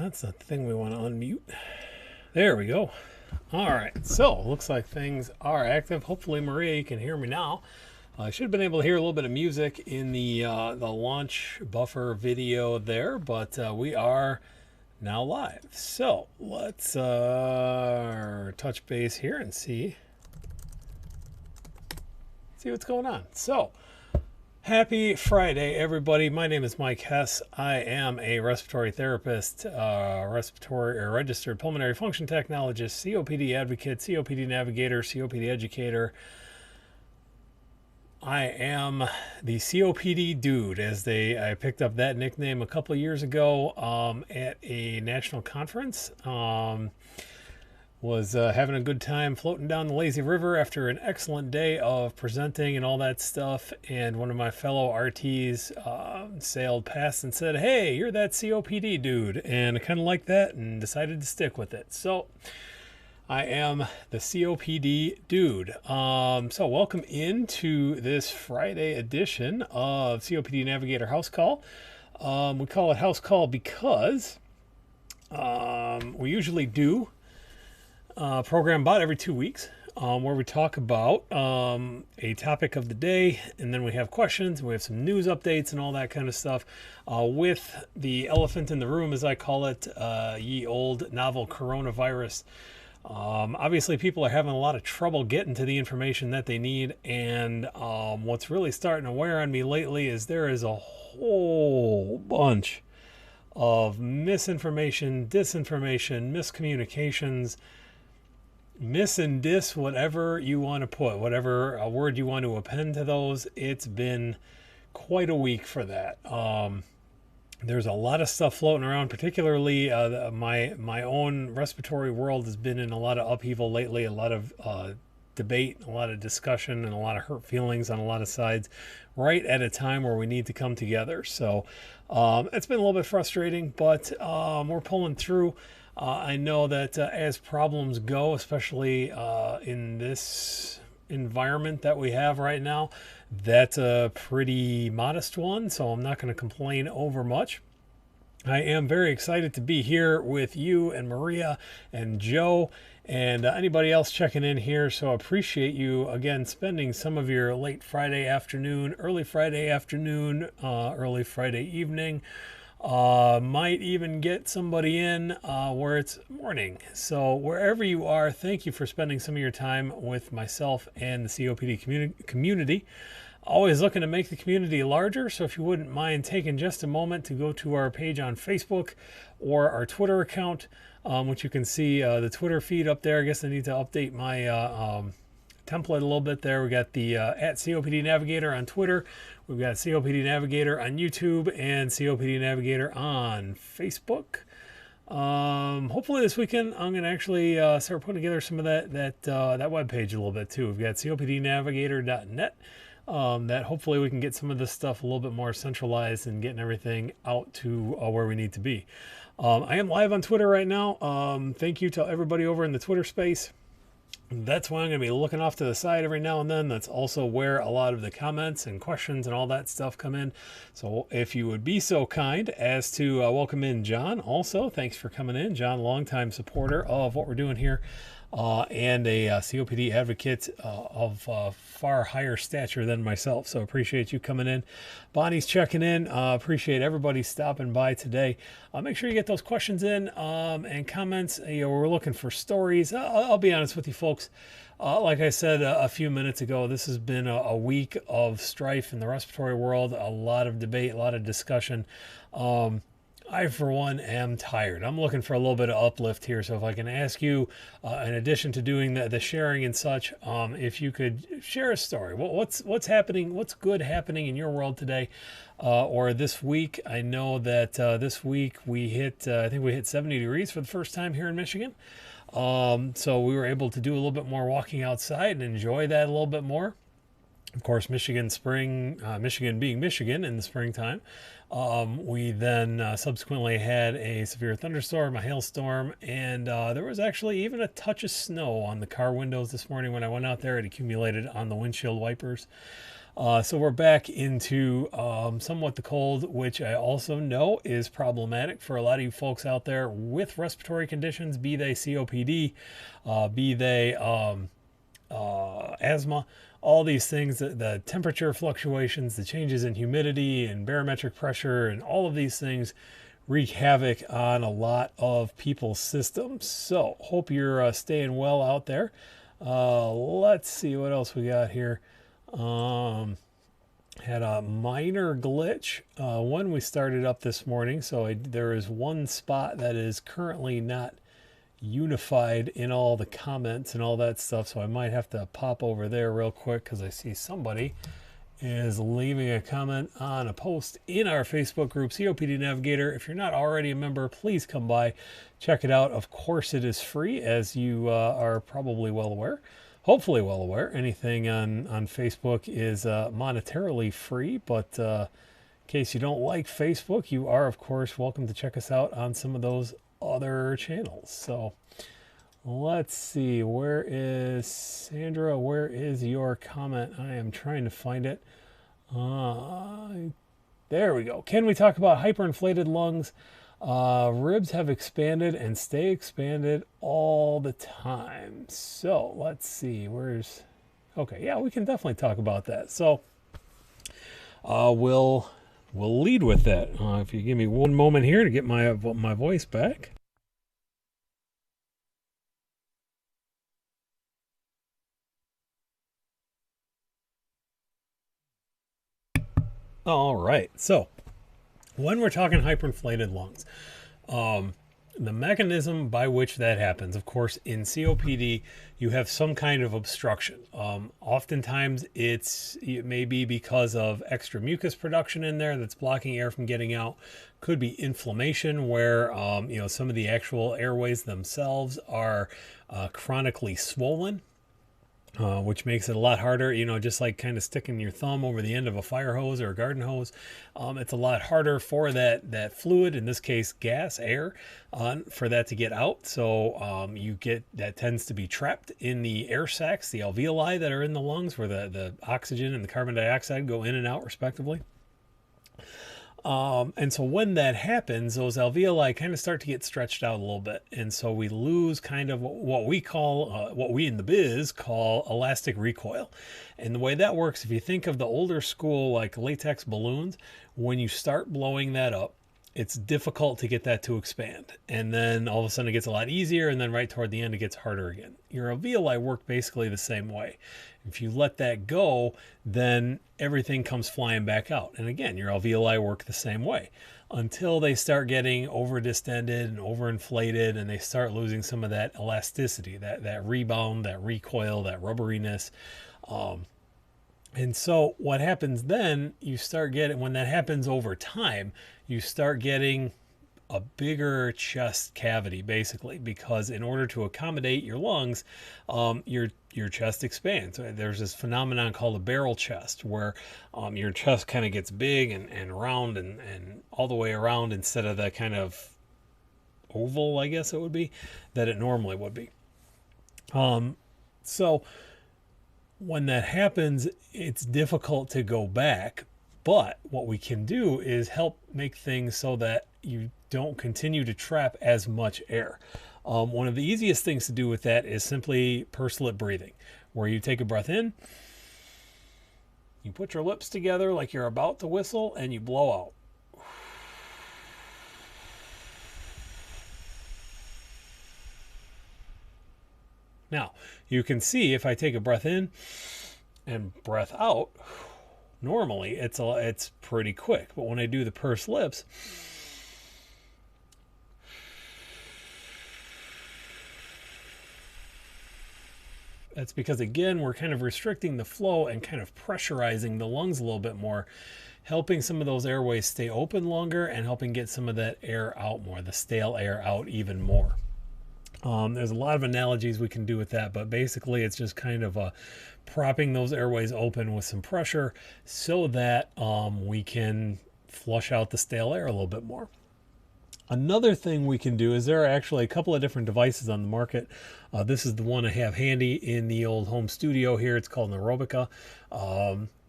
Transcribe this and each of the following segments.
that's the thing we want to unmute. There we go. All right, so looks like things are active. Hopefully, Maria, you can hear me now. I should have been able to hear a little bit of music in the launch buffer video there, but we are now live. So let's touch base here and see what's going on. So happy Friday, everybody. My name is Mike Hess. I am a respiratory therapist, respiratory or registered pulmonary function technologist, COPD advocate, COPD navigator, COPD educator. I am the COPD dude, I picked up that nickname a couple of years ago at a national conference. Was having a good time floating down the lazy river after an excellent day of presenting and all that stuff. And one of my fellow RTs sailed past and said, "Hey, you're that COPD dude." And I kind of liked that and decided to stick with it. So I am the COPD dude. So welcome into this Friday edition of COPD Navigator House Call. We call it House Call because we usually do program about every 2 weeks where we talk about a topic of the day, and then we have questions, we have some news updates and all that kind of stuff with the elephant in the room, as I call it, ye old novel coronavirus. Obviously people are having a lot of trouble getting to the information that they need, and what's really starting to wear on me lately is there is a whole bunch of misinformation, disinformation, miscommunications, miss and dis, whatever you want to put, whatever a word you want to append to those. It's been quite a week for that. There's a lot of stuff floating around, particularly my own respiratory world has been in a lot of upheaval lately, a lot of debate, a lot of discussion, and a lot of hurt feelings on a lot of sides, right at a time where we need to come together. So it's been a little bit frustrating, but we're pulling through. I know that as problems go, especially in this environment that we have right now, that's a pretty modest one, so I'm not going to complain over much. I am very excited to be here with you and Maria and Joe and anybody else checking in here, so I appreciate you again spending some of your late Friday afternoon, early Friday afternoon, early Friday evening. Might even get somebody in where it's morning. So wherever you are, thank you for spending some of your time with myself and the COPD community. Always looking to make the community larger, so if you wouldn't mind taking just a moment to go to our page on Facebook or our Twitter account, which you can see the Twitter feed up there. I guess I need to update my template a little bit there. We got the at COPD Navigator on Twitter. We've got COPD Navigator on YouTube and COPD Navigator on Facebook. Hopefully this weekend I'm going to actually start putting together some of that webpage a little bit too. We've got copdnavigator.net. That hopefully we can get some of this stuff a little bit more centralized and getting everything out to where we need to be. I am live on Twitter right now. Thank you to everybody over in the Twitter space. That's why I'm going to be looking off to the side every now and then. That's also where a lot of the comments and questions and all that stuff come in. So if you would be so kind as to welcome in John also. Thanks for coming in. John, longtime supporter of what we're doing here. And a COPD advocate of far higher stature than myself. So appreciate you coming in. Bonnie's checking in. Appreciate everybody stopping by today. Make sure you get those questions in and comments. We're looking for stories. I'll be honest with you folks. Like I said a few minutes ago, this has been a week of strife in the respiratory world. A lot of debate, a lot of discussion. I, for one, am tired. I'm looking for a little bit of uplift here. So if I can ask you, in addition to doing the sharing and such, if you could share a story. What's happening? What's good happening in your world today or this week? I know that this week we hit, I think we hit 70 degrees for the first time here in Michigan. So we were able to do a little bit more walking outside and enjoy that a little bit more. Of course, Michigan being Michigan in the springtime. We then subsequently had a severe thunderstorm, a hailstorm, and there was actually even a touch of snow on the car windows this morning when I went out there. It accumulated on the windshield wipers. So we're back into somewhat the cold, which I also know is problematic for a lot of you folks out there with respiratory conditions, be they COPD, be they asthma, all these things, the temperature fluctuations, the changes in humidity and barometric pressure, and all of these things wreak havoc on a lot of people's systems. So hope you're staying well out there. Let's see what else we got here. Had a minor glitch when we started up this morning, so there is one spot that is currently not unified in all the comments and all that stuff, so I might have to pop over there real quick because I see somebody is leaving a comment on a post in our Facebook group, COPD Navigator. If you're not already a member, please come by, check it out. Of course, it is free, as you are probably well aware. Hopefully well aware. Anything on Facebook is monetarily free, but in case you don't like Facebook, you are, of course, welcome to check us out on some of those other channels. So let's see, where is Sandra? Where is your comment? I am trying to find it. There we go. Can we talk about hyperinflated lungs? Ribs have expanded and stay expanded all the time. So let's see, okay, yeah, we can definitely talk about that. So we'll lead with that. If you give me one moment here to get my voice back. All right, so when we're talking hyperinflated lungs, the mechanism by which that happens, of course, in COPD, you have some kind of obstruction. Oftentimes, it may be because of extra mucus production in there that's blocking air from getting out. Could be inflammation where, some of the actual airways themselves are chronically swollen. Which makes it a lot harder, just like kind of sticking your thumb over the end of a fire hose or a garden hose. It's a lot harder for that fluid, in this case gas, air, for that to get out. So that tends to be trapped in the air sacs, the alveoli that are in the lungs, where the oxygen and the carbon dioxide go in and out respectively. And so when that happens, those alveoli kind of start to get stretched out a little bit. And so we lose kind of what we in the biz call elastic recoil. And the way that works, if you think of the older school, like latex balloons, when you start blowing that up, it's difficult to get that to expand. And then all of a sudden it gets a lot easier. And then right toward the end, it gets harder again. Your alveoli work basically the same way. If you let that go, then everything comes flying back out. And again, your alveoli work the same way until they start getting over distended and overinflated, and they start losing some of that elasticity, that rebound, that recoil, that rubberiness. And so what happens then, when that happens over time, you start getting a bigger chest cavity, basically, because in order to accommodate your lungs, your chest expands. There's this phenomenon called a barrel chest, where your chest kind of gets big and round and all the way around, instead of that kind of oval, I guess it would be, that it normally would be. So when that happens, it's difficult to go back. But what we can do is help make things so that you don't continue to trap as much air. One of the easiest things to do with that is simply pursed lip breathing, where you take a breath in, you put your lips together like you're about to whistle, and you blow out. Now, you can see if I take a breath in and breath out, normally it's pretty quick. But when I do the pursed lips, that's because, again, we're kind of restricting the flow and kind of pressurizing the lungs a little bit more, helping some of those airways stay open longer and helping get some of that air out more, the stale air out even more. There's a lot of analogies we can do with that, but basically it's just kind of propping those airways open with some pressure so that we can flush out the stale air a little bit more. Another thing we can do is there are actually a couple of different devices on the market. This is the one I have handy in the old home studio here. It's called an Aerobica.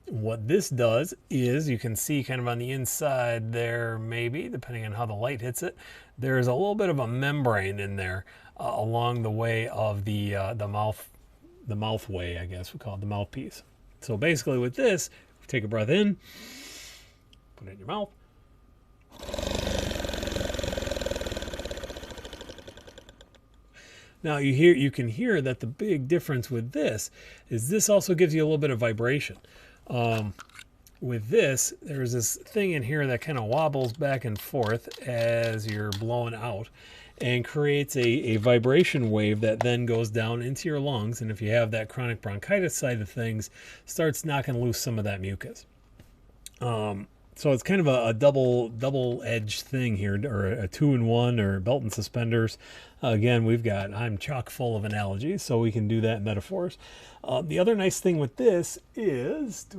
what this does is, you can see kind of on the inside there, maybe depending on how the light hits it, there's a little bit of a membrane in there along the way of the mouth way, I guess we call it the mouthpiece. So basically with this, take a breath in, put it in your mouth. Now you can hear that the big difference with this is this also gives you a little bit of vibration. With this, there's this thing in here that kind of wobbles back and forth as you're blowing out and creates a vibration wave that then goes down into your lungs, and if you have that chronic bronchitis side of things, starts knocking loose some of that mucus. So it's kind of a double-edged thing here, or a 2-in-1, or belt and suspenders. Again, I'm chock full of analogies, so we can do that in metaphors. The other nice thing with this is, I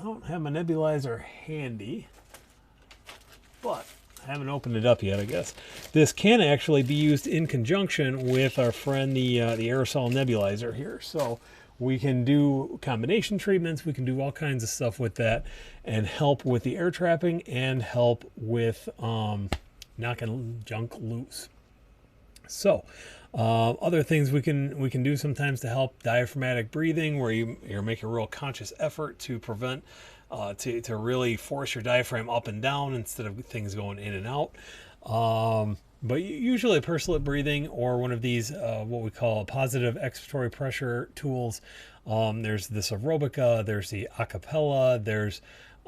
don't have my nebulizer handy, but I haven't opened it up yet, I guess. This can actually be used in conjunction with our friend, the aerosol nebulizer here. So we can do combination treatments, we can do all kinds of stuff with that and help with the air trapping and help with knocking junk loose. So other things we can do sometimes to help diaphragmatic breathing, where you're making a real conscious effort to prevent to really force your diaphragm up and down instead of things going in and out. But usually pursed-lip breathing, or one of these what we call positive expiratory pressure tools. There's this aerobica, there's the acapella, there's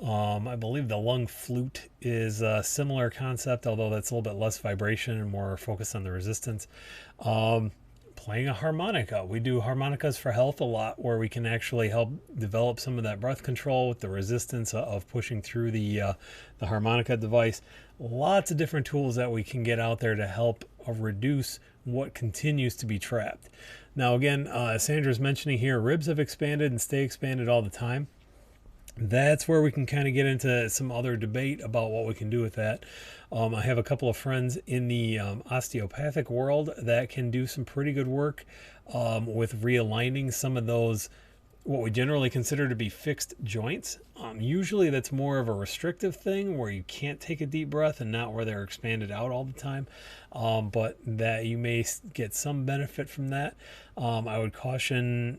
I believe the lung flute is a similar concept, although that's a little bit less vibration and more focused on the resistance. Playing a harmonica. We do harmonicas for health a lot, where we can actually help develop some of that breath control with the resistance of pushing through the harmonica device. Lots of different tools that we can get out there to help reduce what continues to be trapped. Now again, Sandra's mentioning here, ribs have expanded and stay expanded all the time. That's where we can kind of get into some other debate about what we can do with that. I have a couple of friends in the osteopathic world that can do some pretty good work with realigning some of those, what we generally consider to be fixed joints. Usually that's more of a restrictive thing, where you can't take a deep breath, and not where they're expanded out all the time. But that you may get some benefit from that. I would caution,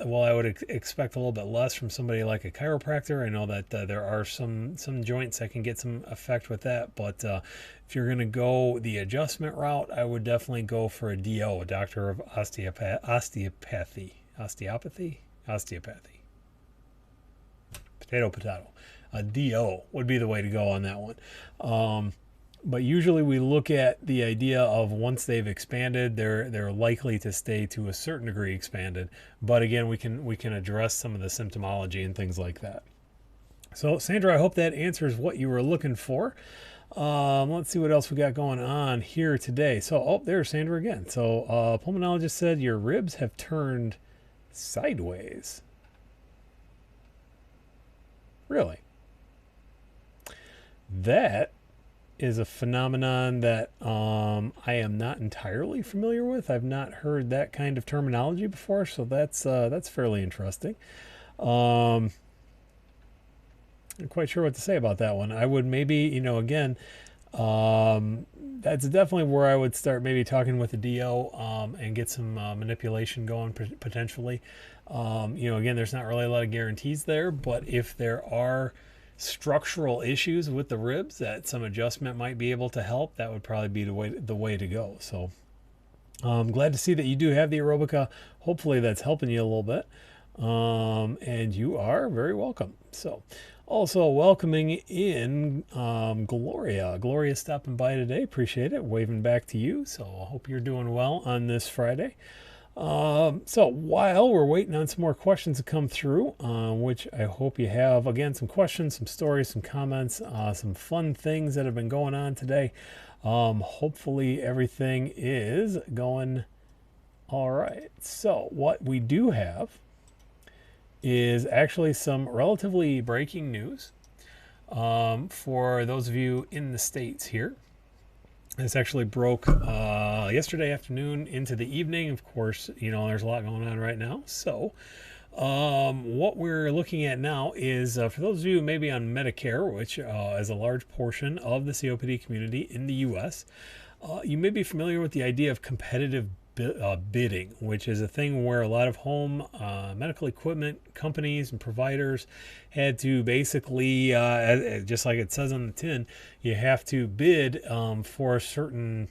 I would expect a little bit less from somebody like a chiropractor. I know that there are some joints that can get some effect with that, but if you're going to go the adjustment route, I would definitely go for a DO, a doctor of osteopathy. Potato. A DO would be the way to go on that one. But usually we look at the idea of, once they've expanded, they're likely to stay to a certain degree expanded. But again, we can address some of the symptomology and things like that. So Sandra, I hope that answers what you were looking for. Let's see what else we got going on here today. So, there's Sandra again. So pulmonologist said your ribs have turned sideways. Really? That is a phenomenon that I am not entirely familiar with. I've not heard that kind of terminology before, so that's fairly interesting. I'm quite sure what to say about that one. I would maybe, again, that's definitely where I would start maybe talking with the DO and get some manipulation going potentially. Again, there's not really a lot of guarantees there, but if there are structural issues with the ribs that some adjustment might be able to help, that would probably be the way to go. So I'm glad to see that you do have the aerobica. Hopefully that's helping you a little bit. And you are very welcome. So also welcoming in Gloria. Gloria's stopping by today. Appreciate it. Waving back to you. So I hope you're doing well on this Friday. So while we're waiting on some more questions to come through, which I hope you have, again, some questions, some stories, some comments, some fun things that have been going on today. Hopefully everything is going all right. So what we do have is actually some relatively breaking news for those of you in the States here. This actually broke yesterday afternoon into the evening. Of course, there's a lot going on right now. So What we're looking at now is for those of you maybe on Medicare, which is a large portion of the COPD community in the U.S., you may be familiar with the idea of competitive bidding, which is a thing where a lot of home medical equipment companies and providers had to basically, just like it says on the tin, you have to bid for a certain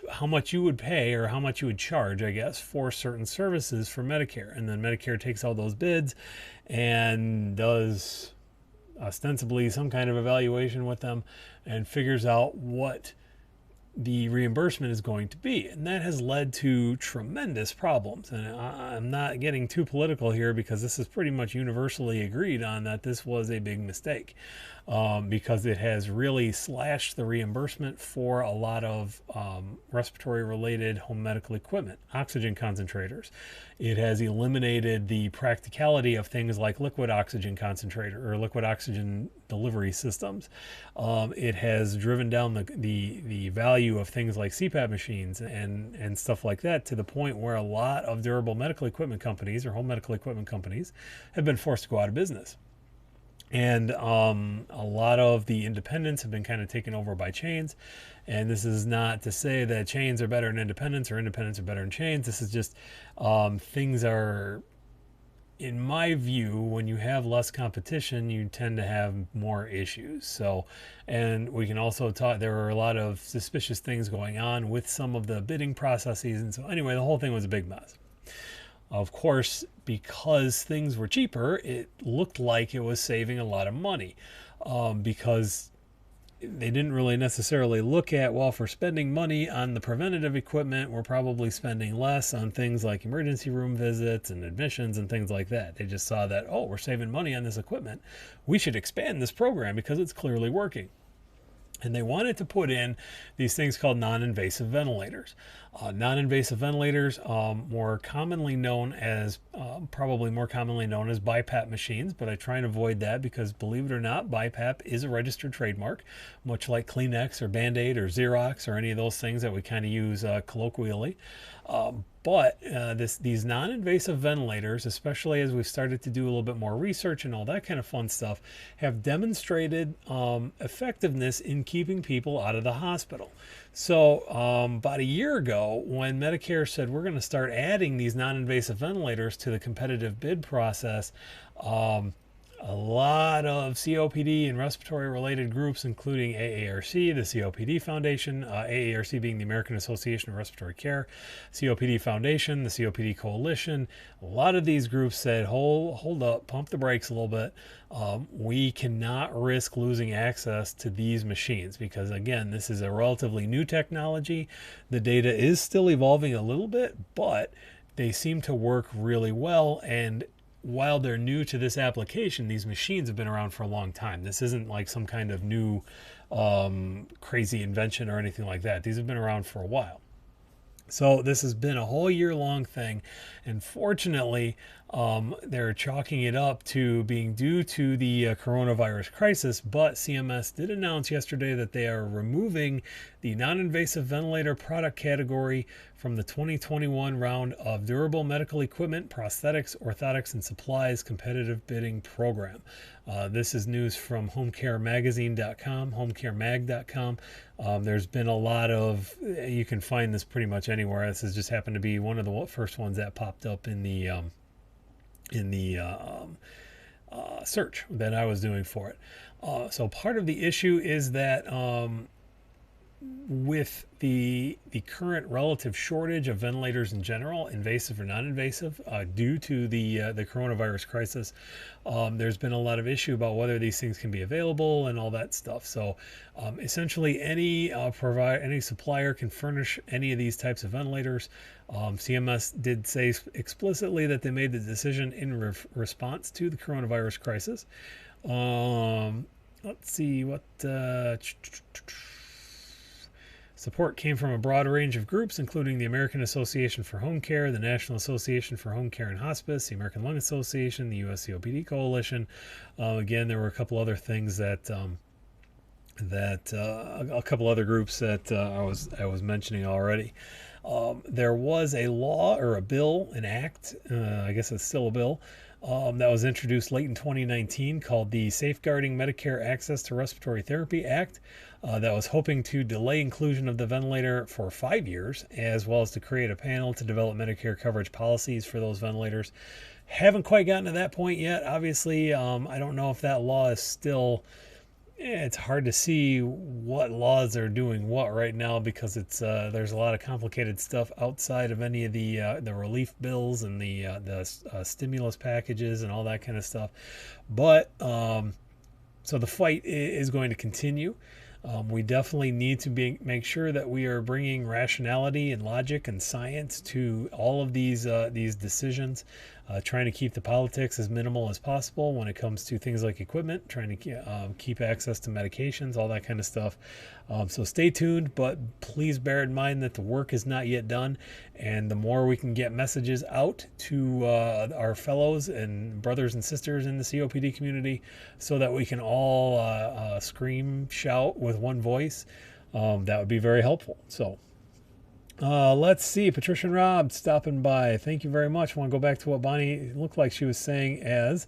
how much you would pay or how much you would charge, I guess, for certain services for Medicare. And then Medicare takes all those bids and does ostensibly some kind of evaluation with them and figures out what the reimbursement is going to be. And that has led to tremendous problems. And I'm not getting too political here because this is pretty much universally agreed on that this was a big mistake, because it has really slashed the reimbursement for a lot of respiratory related home medical equipment, oxygen concentrators. It has eliminated the practicality of things like liquid oxygen concentrator or liquid oxygen delivery systems. It has driven down the value of things like CPAP machines and stuff like that to the point where a lot of durable medical equipment companies or home medical equipment companies have been forced to go out of business. And a lot of the independents have been kind of taken over by chains. And this is not to say that chains are better than independents or independents are better than chains. This is just things are, in my view, when you have less competition, you tend to have more issues. So, and we can also talk, there are a lot of suspicious things going on with some of the bidding processes. And so anyway, the whole thing was a big mess. Of course, because things were cheaper, it looked like it was saving a lot of money, because they didn't really necessarily look at, well, if we're spending money on the preventative equipment, we're probably spending less on things like emergency room visits and admissions and things like that. They just saw that, oh, we're saving money on this equipment. We should expand this program because it's clearly working. And they wanted to put in these things called non-invasive ventilators. Non-invasive ventilators, more commonly known as, probably more commonly known as BiPAP machines, but I try and avoid that because, believe it or not, BiPAP is a registered trademark, much like Kleenex or Band-Aid or Xerox or any of those things that we kind of use colloquially. But these non-invasive ventilators, especially as we've started to do a little bit more research and all that kind of fun stuff, have demonstrated effectiveness in keeping people out of the hospital. So about a year ago, when Medicare said we're going to start adding these non-invasive ventilators to the competitive bid process, a lot of COPD and respiratory related groups, including AARC, the COPD Foundation, AARC being the American Association of Respiratory Care, COPD Foundation, the COPD Coalition, a lot of these groups said, hold up, pump the brakes a little bit. We cannot risk losing access to these machines because, again, this is a relatively new technology. The data is still evolving a little bit, but they seem to work really well. And while they're new to this application, these machines have been around for a long time. This isn't like some kind of new crazy invention or anything like that. These have been around for a while. So this has been a whole year-long thing, and fortunately, they're chalking it up to being due to the coronavirus crisis, but CMS did announce yesterday that they are removing the non-invasive ventilator product category from the 2021 round of durable medical equipment, prosthetics, orthotics, and supplies competitive bidding program. This is news from homecaremagazine.com, homecaremag.com. There's been a lot of, you can find this pretty much anywhere. This has just happened to be one of the first ones that popped up in the search that I was doing for it. So part of the issue is that with the current relative shortage of ventilators in general, invasive or non-invasive, due to the coronavirus crisis, there's been a lot of issue about whether these things can be available and all that stuff. So essentially any supplier can furnish any of these types of ventilators. CMS did say explicitly that they made the decision in response to the coronavirus crisis. Let's see what support came from a broad range of groups, including the American Association for Home Care, the National Association for Home Care and Hospice, the American Lung Association, the US COPD Coalition. Again, there were a couple other things that that a couple other groups that I was mentioning already. There was a law or a bill, an act, I guess it's still a bill, that was introduced late in 2019 called the Safeguarding Medicare Access to Respiratory Therapy Act, that was hoping to delay inclusion of the ventilator for 5 years, as well as to create a panel to develop Medicare coverage policies for those ventilators. Haven't quite gotten to that point yet. Obviously, I don't know if that law is still, it's hard to see what laws are doing what right now, because it's there's a lot of complicated stuff outside of any of the relief bills and the stimulus packages and all that kind of stuff. But so the fight is going to continue. We definitely need to make sure that we are bringing rationality and logic and science to all of these decisions, trying to keep the politics as minimal as possible when it comes to things like equipment, trying to keep access to medications, all that kind of stuff. So stay tuned, but please bear in mind that the work is not yet done, and the more we can get messages out to our fellows and brothers and sisters in the COPD community, so that we can all scream, shout with one voice, that would be very helpful. So let's see. Patricia and Rob stopping by. Thank you very much. I want to go back to what Bonnie looked like she was saying as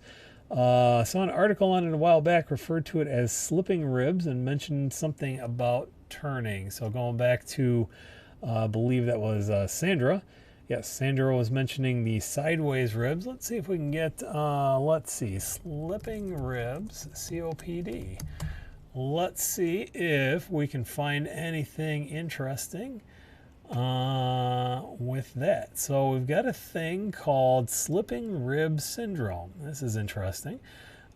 saw an article on it a while back, referred to it as slipping ribs, and mentioned something about turning. So going back to, I believe that was Sandra. Yes, Sandra was mentioning the sideways ribs. Let's see if we can get, let's see, slipping ribs, COPD. Let's see if we can find anything interesting with that. So we've got a thing called slipping rib syndrome. This is interesting.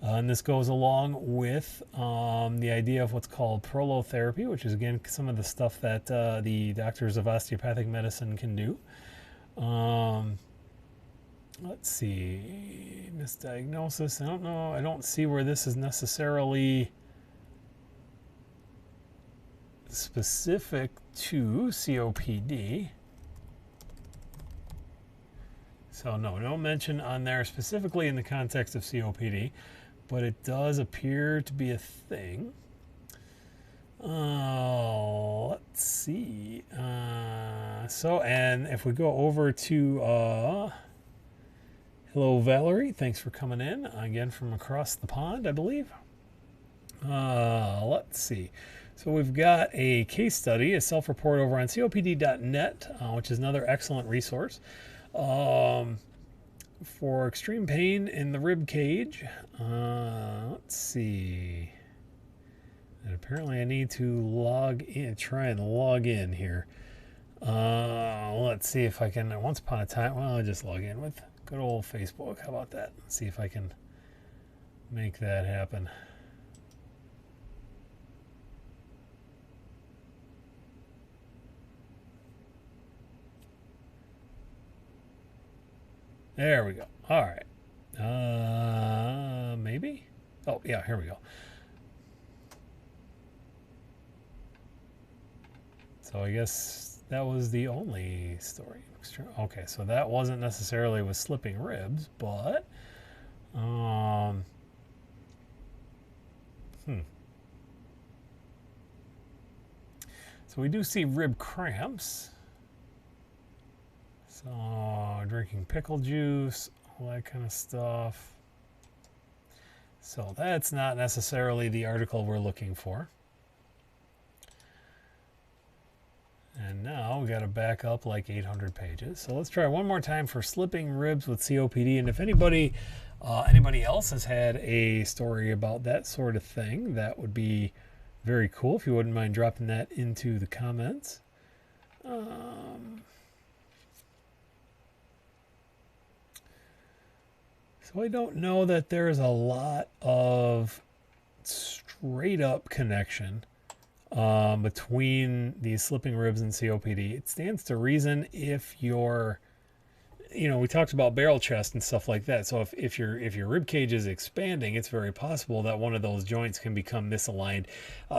And this goes along with the idea of what's called prolotherapy, which is, again, some of the stuff that the doctors of osteopathic medicine can do. Let's see. Misdiagnosis. I don't know. I don't see where this is necessarily specific to COPD. So no mention on there specifically in the context of COPD, but it does appear to be a thing. Let's see. So, and if we go over to hello Valerie, thanks for coming in again from across the pond, I believe. Let's see. So we've got a case study, a self-report over on copd.net, which is another excellent resource for extreme pain in the rib cage. Let's see. And apparently I need to log in, try and log in here. Let's see if I can, once upon a time, well, I'll just log in with good old Facebook. How about that? Let's see if I can make that happen. There we go. All right. Maybe? Oh, yeah, here we go. So I guess that was the only story. Okay, so that wasn't necessarily with slipping ribs, but so we do see rib cramps. So drinking pickle juice, all that kind of stuff. So that's not necessarily the article we're looking for. And now we got to back up like 800 pages. So let's try one more time for slipping ribs with COPD. And if anybody else has had a story about that sort of thing, that would be very cool. If you wouldn't mind dropping that into the comments. So I don't know that there's a lot of straight up connection between these slipping ribs and COPD. It stands to reason if you're you know, we talked about barrel chest and stuff like that. So if your rib cage is expanding, it's very possible that one of those joints can become misaligned.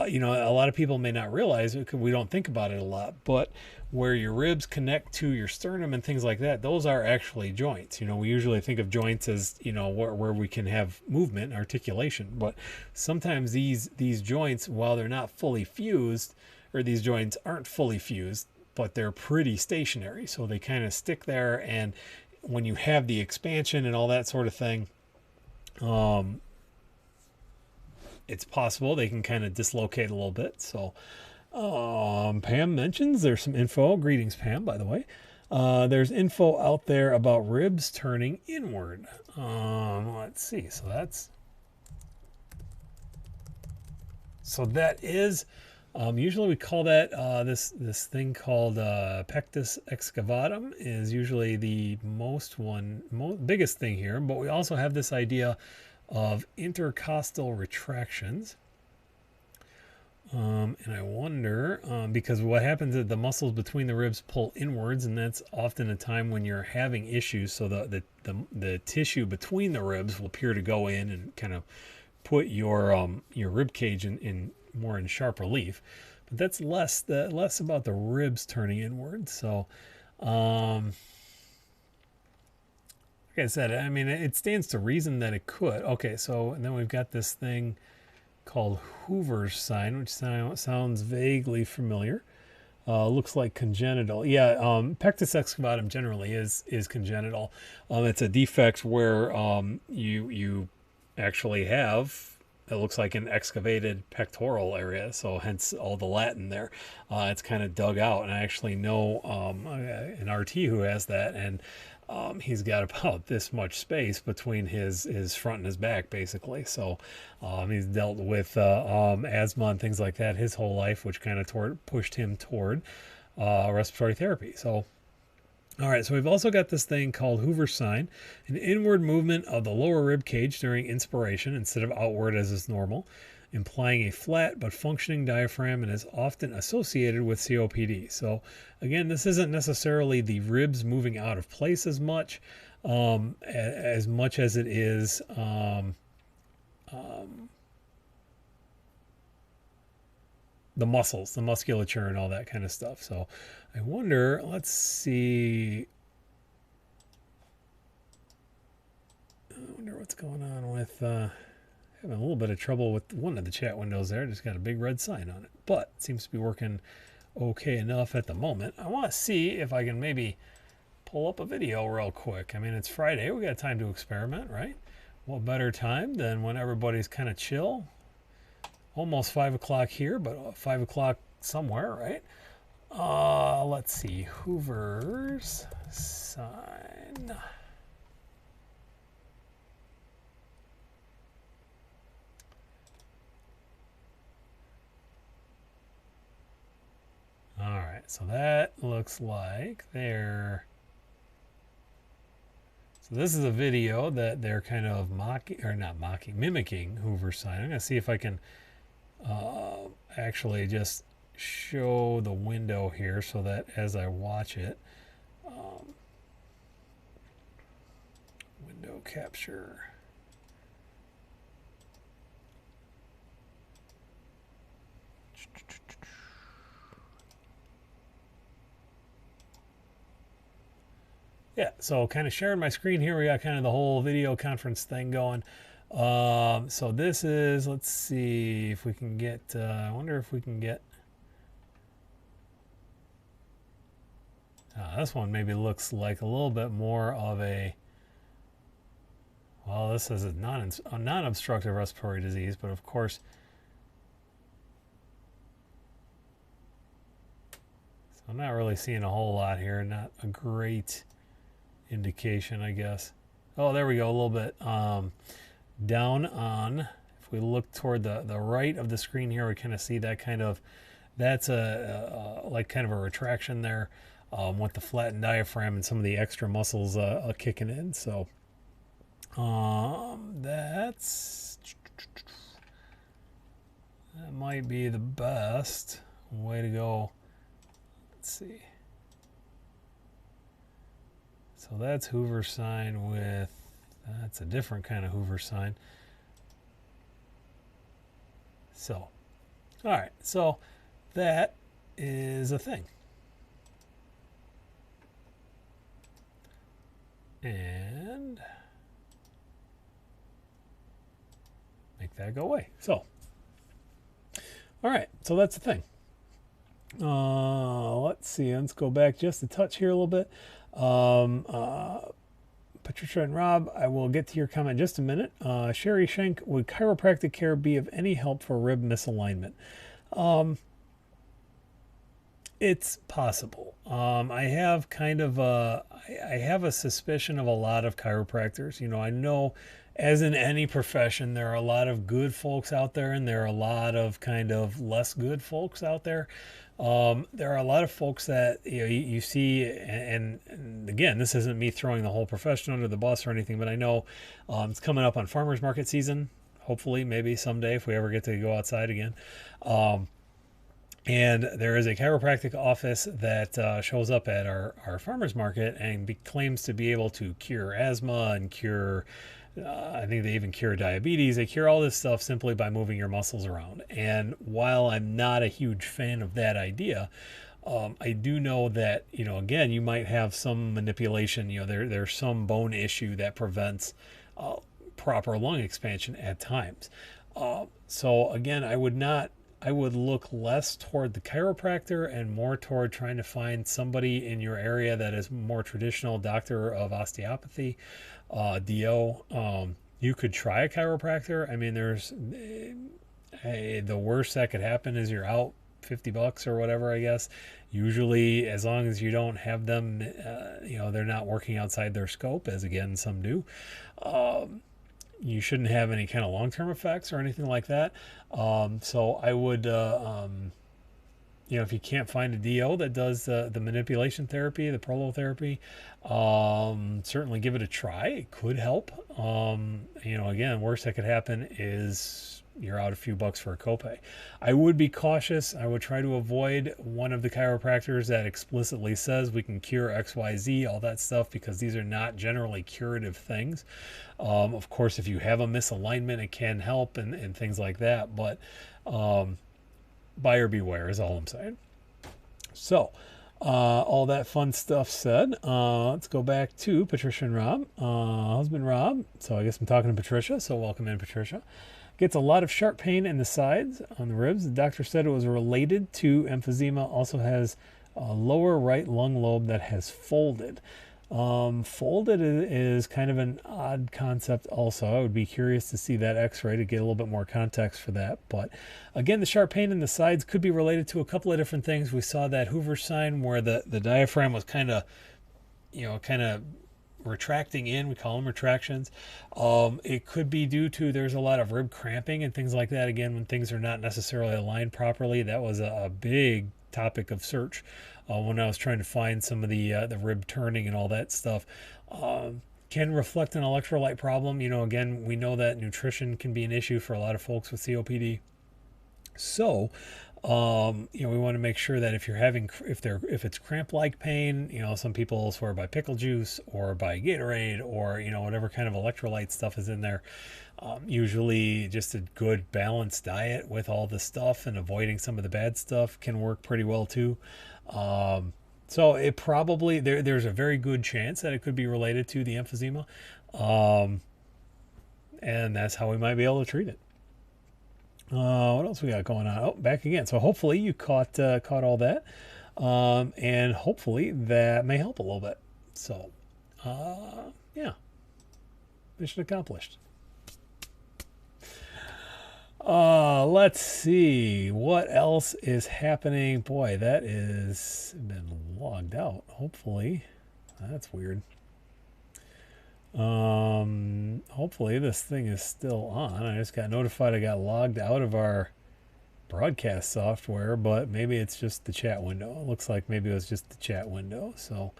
You know, a lot of people may not realize it because we don't think about it a lot, but where your ribs connect to your sternum and things like that, those are actually joints. You know, we usually think of joints as, you know, where we can have movement, articulation, but sometimes these joints, while they're not fully fused, or these joints aren't fully fused, but they're pretty stationary. So they kind of stick there. And when you have the expansion and all that sort of thing, it's possible they can kind of dislocate a little bit. So Pam mentions there's some info. Greetings, Pam, by the way. There's info out there about ribs turning inward. Let's see. So that is usually we call that this thing called pectus excavatum is usually the biggest thing here, but we also have this idea of intercostal retractions. And I wonder because what happens is the muscles between the ribs pull inwards, and that's often a time when you're having issues. So the tissue between the ribs will appear to go in and kind of put your rib cage in more in sharp relief, but that's less about the ribs turning inward. So like I said, I mean, it stands to reason that it could. Okay, so and then we've got this thing called Hoover's sign, which sounds vaguely familiar. Looks like congenital. Yeah, pectus excavatum generally is congenital. It's a defect where you actually have, it looks like an excavated pectoral area, so hence all the Latin there. It's kind of dug out, and I actually know an RT who has that, and he's got about this much space between his front and his back, basically. So he's dealt with asthma and things like that his whole life, which kind of pushed him toward respiratory therapy. So all right, so we've also got this thing called Hoover's sign, an inward movement of the lower rib cage during inspiration instead of outward as is normal, implying a flat but functioning diaphragm, and is often associated with COPD. So again, this isn't necessarily the ribs moving out of place as much as it is the muscles, the musculature, and all that kind of stuff. So I wonder, let's see. I wonder what's going on with, having a little bit of trouble with one of the chat windows there. Just got a big red sign on it, but it seems to be working okay enough at the moment. I want to see if I can maybe pull up a video real quick. I mean, it's Friday. We got time to experiment, right? What better time than when everybody's kind of chill? Almost 5 o'clock here, but 5 o'clock somewhere, right? Let's see. Hoover's sign. All right, so that looks like they're... So this is a video that they're kind of mimicking Hoover's sign. I'm going to see if I can actually just show the window here so that as I watch it, window capture. Yeah, so kind of sharing my screen here. We got kind of the whole video conference thing going. So this is, let's see if we can get, I wonder if we can get, this one maybe looks like a little bit more of a, well, this is a non-obstructive respiratory disease, but of course, so I'm not really seeing a whole lot here. Not a great indication, I guess. Oh, there we go, a little bit. Down on, if we look toward the right of the screen here, we kind of see that kind of, that's like kind of a retraction there with the flattened diaphragm and some of the extra muscles kicking in. So that might be the best way to go. Let's see. So that's Hoover sign with, that's a different kind of Hoover sign. So, all right, so that is a thing. And make that go away. So, all right, so that's the thing. Let's see, let's go back just a touch here a little bit. Patricia and Rob, I will get to your comment in just a minute. Sherry Schenk, would chiropractic care be of any help for rib misalignment? It's possible. I have kind of I have a suspicion of a lot of chiropractors. You know, I know as in any profession, there are a lot of good folks out there and there are a lot of kind of less good folks out there. There are a lot of folks that you see, and again, this isn't me throwing the whole profession under the bus or anything, but I know it's coming up on farmers market season. Hopefully, maybe someday if we ever get to go outside again. And there is a chiropractic office that shows up at our farmers market and claims to be able to cure asthma and cure, I think they even cure diabetes. They cure all this stuff simply by moving your muscles around. And while I'm not a huge fan of that idea, I do know that, again, you might have some manipulation. There's some bone issue that prevents proper lung expansion at times. So again, I would look less toward the chiropractor and more toward trying to find somebody in your area that is more traditional doctor of osteopathy, DO. You could try a chiropractor. I mean, the worst that could happen is you're out $50 or whatever, I guess. Usually, as long as you don't have them, they're not working outside their scope, as again, some do. You shouldn't have any kind of long-term effects or anything like that. So I would, if you can't find a DO that does the manipulation therapy, the prolotherapy, certainly give it a try. It could help. Again, worst that could happen is you're out a few bucks for a copay. I would be cautious. I would try to avoid one of the chiropractors that explicitly says we can cure XYZ, all that stuff, because these are not generally curative things. Of course, if you have a misalignment, it can help and things like that. But buyer beware is all I'm saying. So, all that fun stuff said, let's go back to Patricia and Rob. Husband Rob, so I guess I'm talking to Patricia, so welcome in, Patricia. Gets a lot of sharp pain in the sides on the ribs. The doctor said it was related to emphysema. Also has a lower right lung lobe that has folded. Folded is kind of an odd concept also. I would be curious to see that x-ray to get a little bit more context for that. But again, the sharp pain in the sides could be related to a couple of different things. We saw that Hoover sign where the diaphragm was kind of retracting in. We call them retractions. It could be due to there's a lot of rib cramping and things like that. Again, when things are not necessarily aligned properly, that was a big topic of search when I was trying to find some of the rib turning and all that stuff. Can reflect an electrolyte problem. Again, we know that nutrition can be an issue for a lot of folks with COPD. So, we want to make sure that if it's cramp-like pain, some people swear by pickle juice or by Gatorade or whatever kind of electrolyte stuff is in there. Usually, just a good balanced diet with all the stuff and avoiding some of the bad stuff can work pretty well too. So it probably there's a very good chance that it could be related to the emphysema, and that's how we might be able to treat it. What else we got going on? Oh, back again. So hopefully you caught all that, and hopefully that may help a little bit. So, yeah, mission accomplished. Let's see what else is happening. Boy, that is been logged out. Hopefully, that's weird. Hopefully this thing is still on. I just got notified I got logged out of our broadcast software, but maybe it's just the chat window. It looks like maybe it was just the chat window. So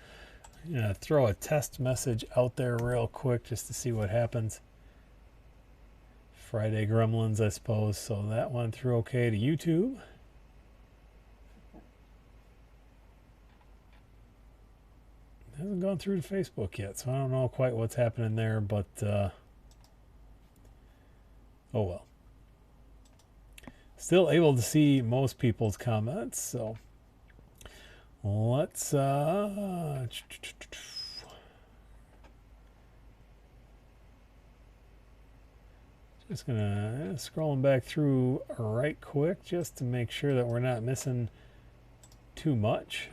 I'm gonna throw a test message out there real quick just to see what happens. Friday Gremlins, I suppose. So that went through okay to YouTube. Hasn't gone through to Facebook yet, so I don't know quite what's happening there, but oh well. Still able to see most people's comments, so let's just gonna scrolling back through right quick just to make sure that we're not missing too much.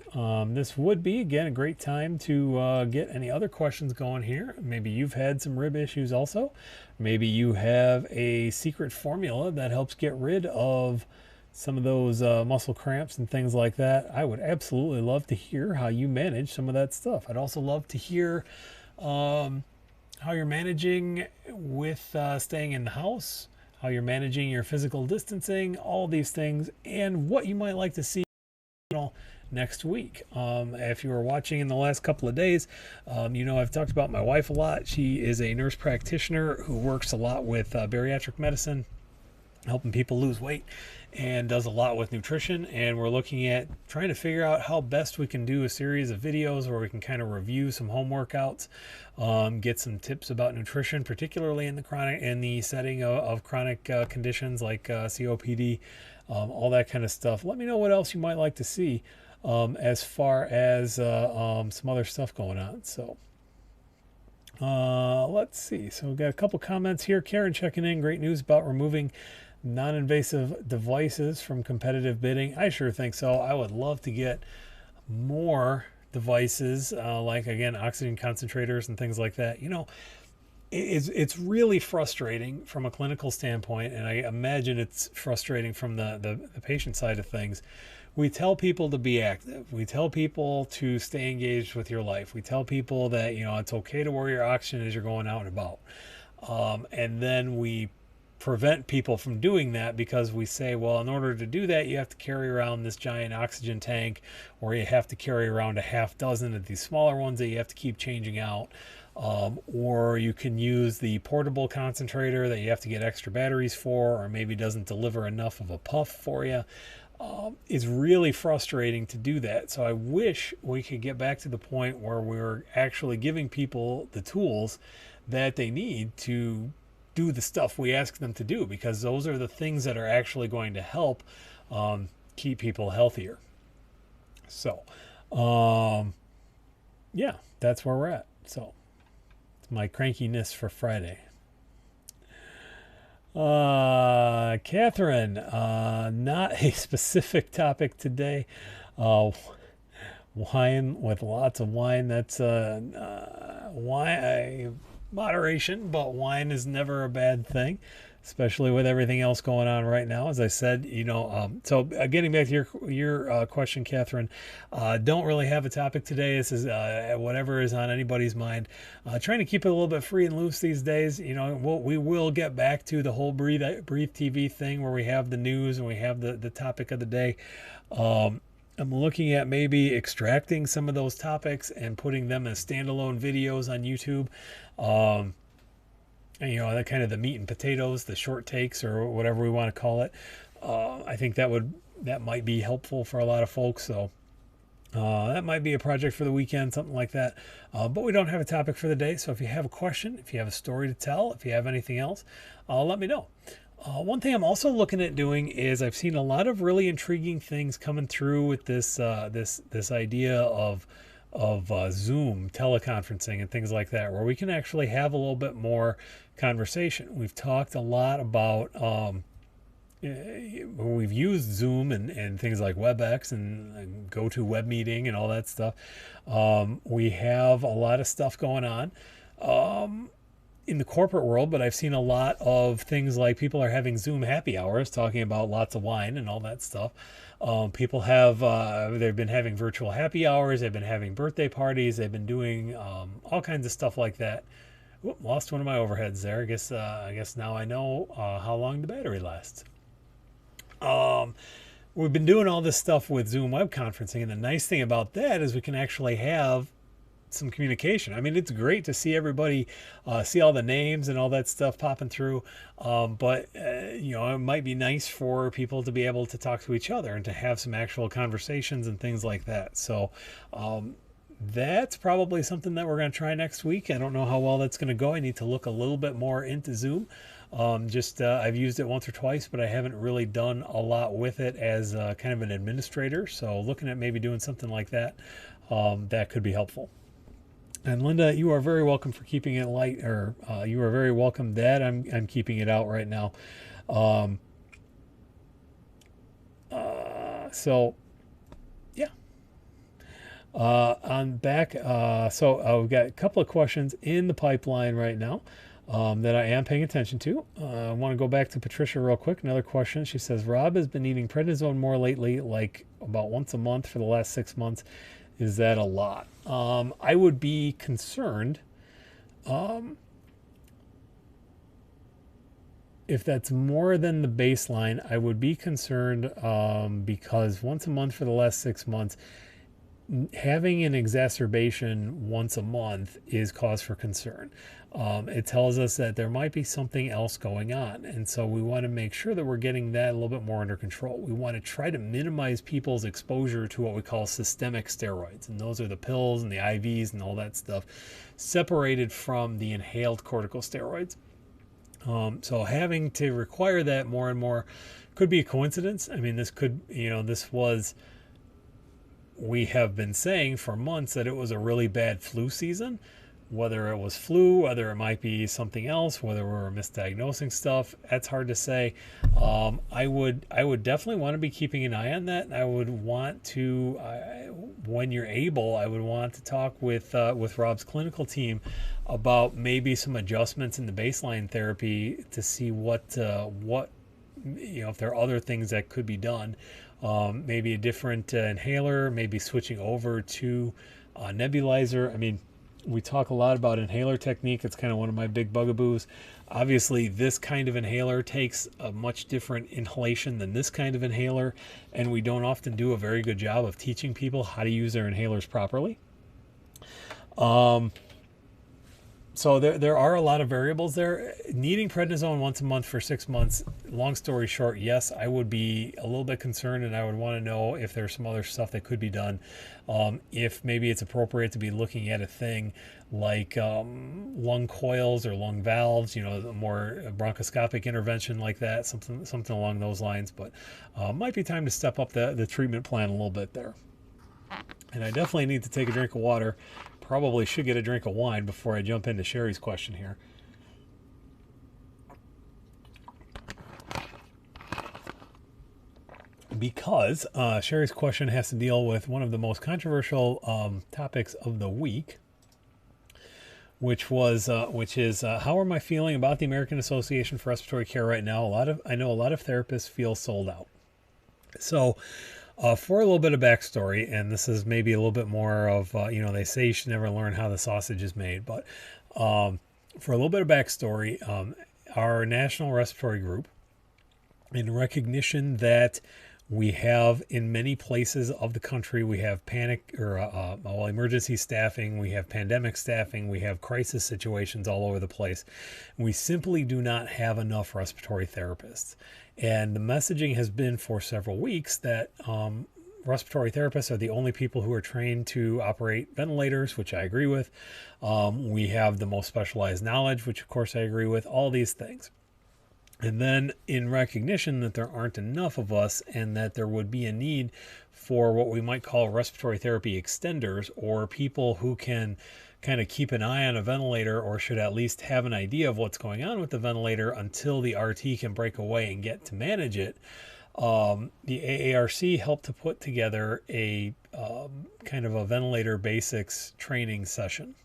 This would be, again, a great time to get any other questions going here. Maybe you've had some rib issues also. Maybe you have a secret formula that helps get rid of some of those muscle cramps and things like that. I would absolutely love to hear how you manage some of that stuff. I'd also love to hear how you're managing with staying in the house, how you're managing your physical distancing, all these things, and what you might like to see next week. If you were watching in the last couple of days, you know I've talked about my wife a lot. She is a nurse practitioner who works a lot with bariatric medicine, helping people lose weight, and does a lot with nutrition. And we're looking at trying to figure out how best we can do a series of videos where we can kind of review some home workouts, get some tips about nutrition, particularly in the setting of chronic conditions like COPD, all that kind of stuff. Let me know what else you might like to see as far as some other stuff going on. So let's see. So we've got a couple comments here. Karen checking in. Great news about removing non-invasive devices from competitive bidding. I sure think so. I would love to get more devices like, again, oxygen concentrators and things like that. You know, it's really frustrating from a clinical standpoint, and I imagine it's frustrating from the patient side of things. We tell people to be active. We tell people to stay engaged with your life. We tell people that, you know, it's okay to wear your oxygen as you're going out and about. And then we prevent people from doing that because we say, well, in order to do that, you have to carry around this giant oxygen tank, or you have to carry around a half dozen of these smaller ones that you have to keep changing out. Or you can use the portable concentrator that you have to get extra batteries for, or maybe doesn't deliver enough of a puff for you. It's really frustrating to do that. So I wish we could get back to the point where we're actually giving people the tools that they need to do the stuff we ask them to do, because those are the things that are actually going to help keep people healthier. So, yeah, that's where we're at. So, it's my crankiness for Friday. Catherine, not a specific topic today. Wine with lots of wine. That's wine moderation, but wine is never a bad thing, especially with everything else going on right now. As I said, you know, so getting back to your question, Catherine, don't really have a topic today. This is whatever is on anybody's mind. Trying to keep it a little bit free and loose these days. You know, we will get back to the whole Breathe TV thing where we have the news and we have the topic of the day. I'm looking at maybe extracting some of those topics and putting them as standalone videos on YouTube. And, you know, that kind of the meat and potatoes, the short takes, or whatever we want to call it. I think that might be helpful for a lot of folks. So that might be a project for the weekend, something like that. But we don't have a topic for the day. So if you have a question, if you have a story to tell, if you have anything else, let me know. One thing I'm also looking at doing is I've seen a lot of really intriguing things coming through with this idea of Zoom teleconferencing and things like that, where we can actually have a little bit more conversation. We've talked a lot about we've used Zoom and things like WebEx and GoToWebMeeting and all that stuff. We have a lot of stuff going on in the corporate world, but I've seen a lot of things like people are having Zoom happy hours talking about lots of wine and all that stuff. People have they've been having virtual happy hours, they've been having birthday parties, they've been doing all kinds of stuff like that. Whoop, lost one of my overheads there. I guess now I know how long the battery lasts. We've been doing all this stuff with Zoom web conferencing, and the nice thing about that is we can actually have some communication. I mean, it's great to see everybody, see all the names and all that stuff popping through. But you know, it might be nice for people to be able to talk to each other and to have some actual conversations and things like that. So That's probably something that we're going to try next week. I don't know how well that's going to go. I need to look a little bit more into Zoom. I've used it once or twice, but I haven't really done a lot with it as kind of an administrator. So looking at maybe doing something like that, that could be helpful. And Linda, you are very welcome for keeping it light, or you are very welcome, Dad. I'm keeping it out right now. Um, so yeah, on back. We've got a couple of questions in the pipeline right now that I am paying attention to. I want to go back to Patricia real quick. Another question. She says, Rob has been eating prednisone more lately, like about once a month for the last 6 months. Is that a lot? I would be concerned if that's more than the baseline. I would be concerned because once a month for the last 6 months, having an exacerbation once a month is cause for concern. It tells us that there might be something else going on. And so we want to make sure that we're getting that a little bit more under control. We want to try to minimize people's exposure to what we call systemic steroids. And those are the pills and the IVs and all that stuff, separated from the inhaled corticosteroids. So having to require that more and more could be a coincidence. I mean, we have been saying for months that it was a really bad flu season. Whether it was flu, whether it might be something else, whether we're misdiagnosing stuff, that's hard to say. I would definitely want to be keeping an eye on that. I would want to, when you're able, I would want to talk with Rob's clinical team about maybe some adjustments in the baseline therapy to see what if there are other things that could be done. Maybe a different inhaler, maybe switching over to a nebulizer. I mean, we talk a lot about inhaler technique. It's kind of one of my big bugaboos. Obviously, this kind of inhaler takes a much different inhalation than this kind of inhaler, and we don't often do a very good job of teaching people how to use their inhalers properly. So there are a lot of variables there. Needing prednisone once a month for 6 months, long story short, yes, I would be a little bit concerned, and I would want to know if there's some other stuff that could be done. If maybe it's appropriate to be looking at a thing like lung coils or lung valves, a more bronchoscopic intervention like that, something along those lines. But might be time to step up the treatment plan a little bit there. And I definitely need to take a drink of water. Probably should get a drink of wine before I jump into Sherry's question here. Because Sherry's question has to deal with one of the most controversial topics of the week, which is how am I feeling about the American Association for Respiratory Care right now? I know a lot of therapists feel sold out. So for a little bit of backstory, and this is maybe a little bit more of, they say you should never learn how the sausage is made, but for a little bit of backstory, our National Respiratory Group, in recognition that we have in many places of the country, we have emergency staffing, we have pandemic staffing, we have crisis situations all over the place. We simply do not have enough respiratory therapists. And the messaging has been for several weeks that respiratory therapists are the only people who are trained to operate ventilators, which I agree with. We have the most specialized knowledge, which of course I agree with, all these things. And then in recognition that there aren't enough of us and that there would be a need for what we might call respiratory therapy extenders, or people who can kind of keep an eye on a ventilator, or should at least have an idea of what's going on with the ventilator until the RT can break away and get to manage it. The AARC helped to put together a kind of a ventilator basics training session.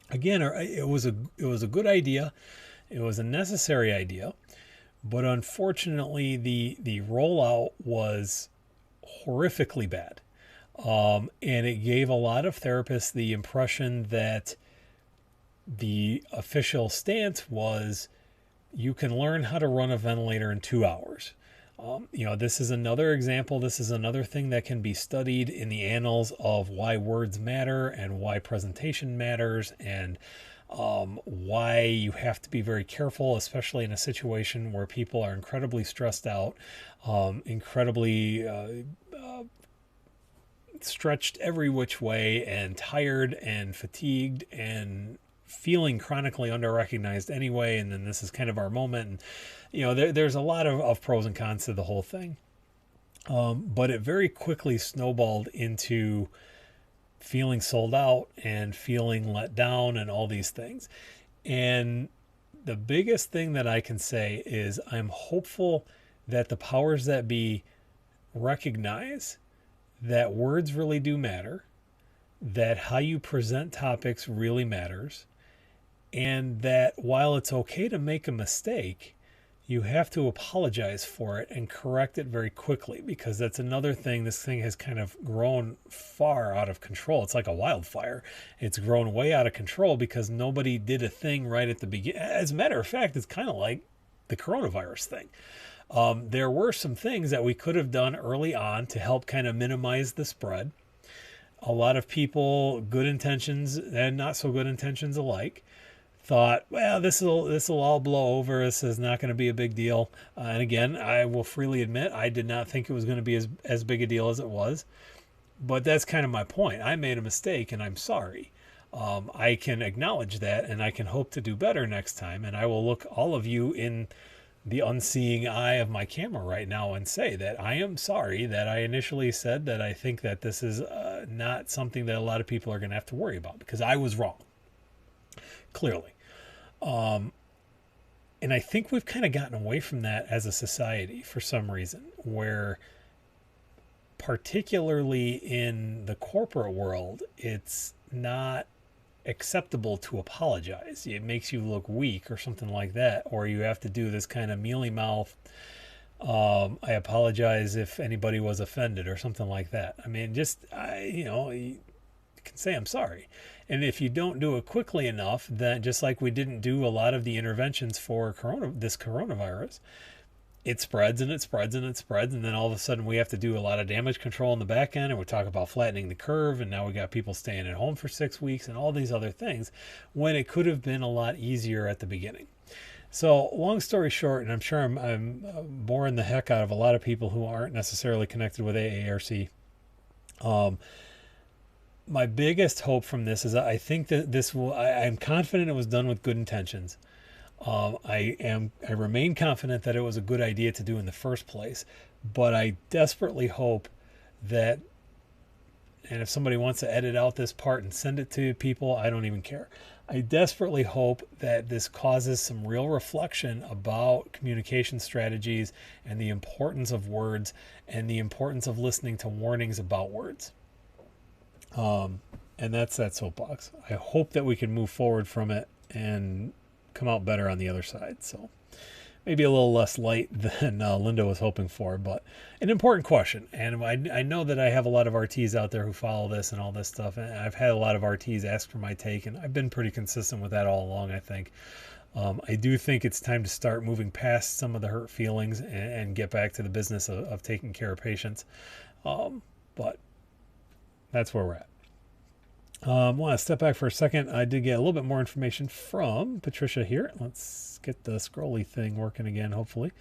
Again, it was a good idea. It was a necessary idea, but unfortunately the rollout was horrifically bad. And it gave a lot of therapists the impression that the official stance was, you can learn how to run a ventilator in 2 hours. This is another example. This is another thing that can be studied in the annals of why words matter and why presentation matters, and why you have to be very careful, especially in a situation where people are incredibly stressed out, incredibly stretched every which way and tired and fatigued and feeling chronically under-recognized anyway, and then this is kind of our moment. And, there's a lot of pros and cons to the whole thing. But it very quickly snowballed into feeling sold out and feeling let down and all these things. And the biggest thing that I can say is I'm hopeful that the powers that be recognize that words really do matter, that how you present topics really matters, and that while it's okay to make a mistake, you have to apologize for it and correct it very quickly, because that's another thing. This thing has kind of grown far out of control. It's like a wildfire. It's grown way out of control because nobody did a thing right at the beginning. As a matter of fact, it's kind of like the coronavirus thing. There were some things that we could have done early on to help kind of minimize the spread. A lot of people, good intentions and not so good intentions alike, thought, well, this will all blow over. This is not going to be a big deal. And again, I will freely admit I did not think it was going to be as big a deal as it was. But that's kind of my point. I made a mistake and I'm sorry. I can acknowledge that and I can hope to do better next time. And I will look all of you in the unseeing eye of my camera right now and say that I am sorry that I initially said that I think that this is not something that a lot of people are going to have to worry about, because I was wrong. Clearly. And I think we've kind of gotten away from that as a society for some reason, where particularly in the corporate world, it's not acceptable to apologize. It makes you look weak or something like that, or you have to do this kind of mealy mouth, I apologize if anybody was offended or something like that. I mean, you can say I'm sorry. And if you don't do it quickly enough, then just like we didn't do a lot of the interventions for this coronavirus, it spreads and it spreads and it spreads. And then all of a sudden we have to do a lot of damage control in the back end. And we talk about flattening the curve. And now we got people staying at home for 6 weeks and all these other things, when it could have been a lot easier at the beginning. So long story short, and I'm sure I'm boring the heck out of a lot of people who aren't necessarily connected with AARC. My biggest hope from this is I think that I'm confident it was done with good intentions. I remain confident that it was a good idea to do in the first place, but I desperately hope that, and if somebody wants to edit out this part and send it to people, I don't even care. I desperately hope that this causes some real reflection about communication strategies and the importance of words and the importance of listening to warnings about words. And that's that soapbox. I hope that we can move forward from it and come out better on the other side. So maybe a little less light than Linda was hoping for, but an important question. And I know that I have a lot of RTs out there who follow this and all this stuff. And I've had a lot of RTs ask for my take, and I've been pretty consistent with that all along, I think. I do think it's time to start moving past some of the hurt feelings and get back to the business of taking care of patients. But that's where we're at. I want to step back for a second. I did get a little bit more information from Patricia here. Let's get the scrolly thing working again, hopefully.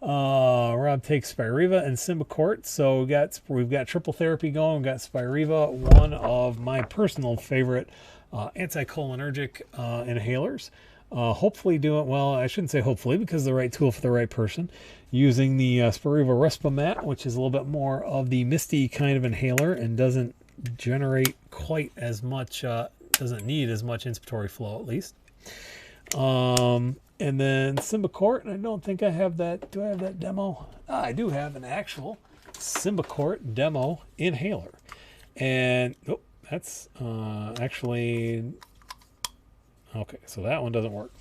Rob takes Spiriva and Symbicort. So we've got triple therapy going. We've got Spiriva, one of my personal favorite anticholinergic inhalers. Hopefully doing well. I shouldn't say hopefully, because the right tool for the right person. Using the Spiriva Respimat, which is a little bit more of the misty kind of inhaler and doesn't generate quite as much, doesn't need as much inspiratory flow, at least. And then Symbicort, I don't think I have that. Do I have that demo? I do have an actual Symbicort demo inhaler. And that's actually okay, so that one doesn't work.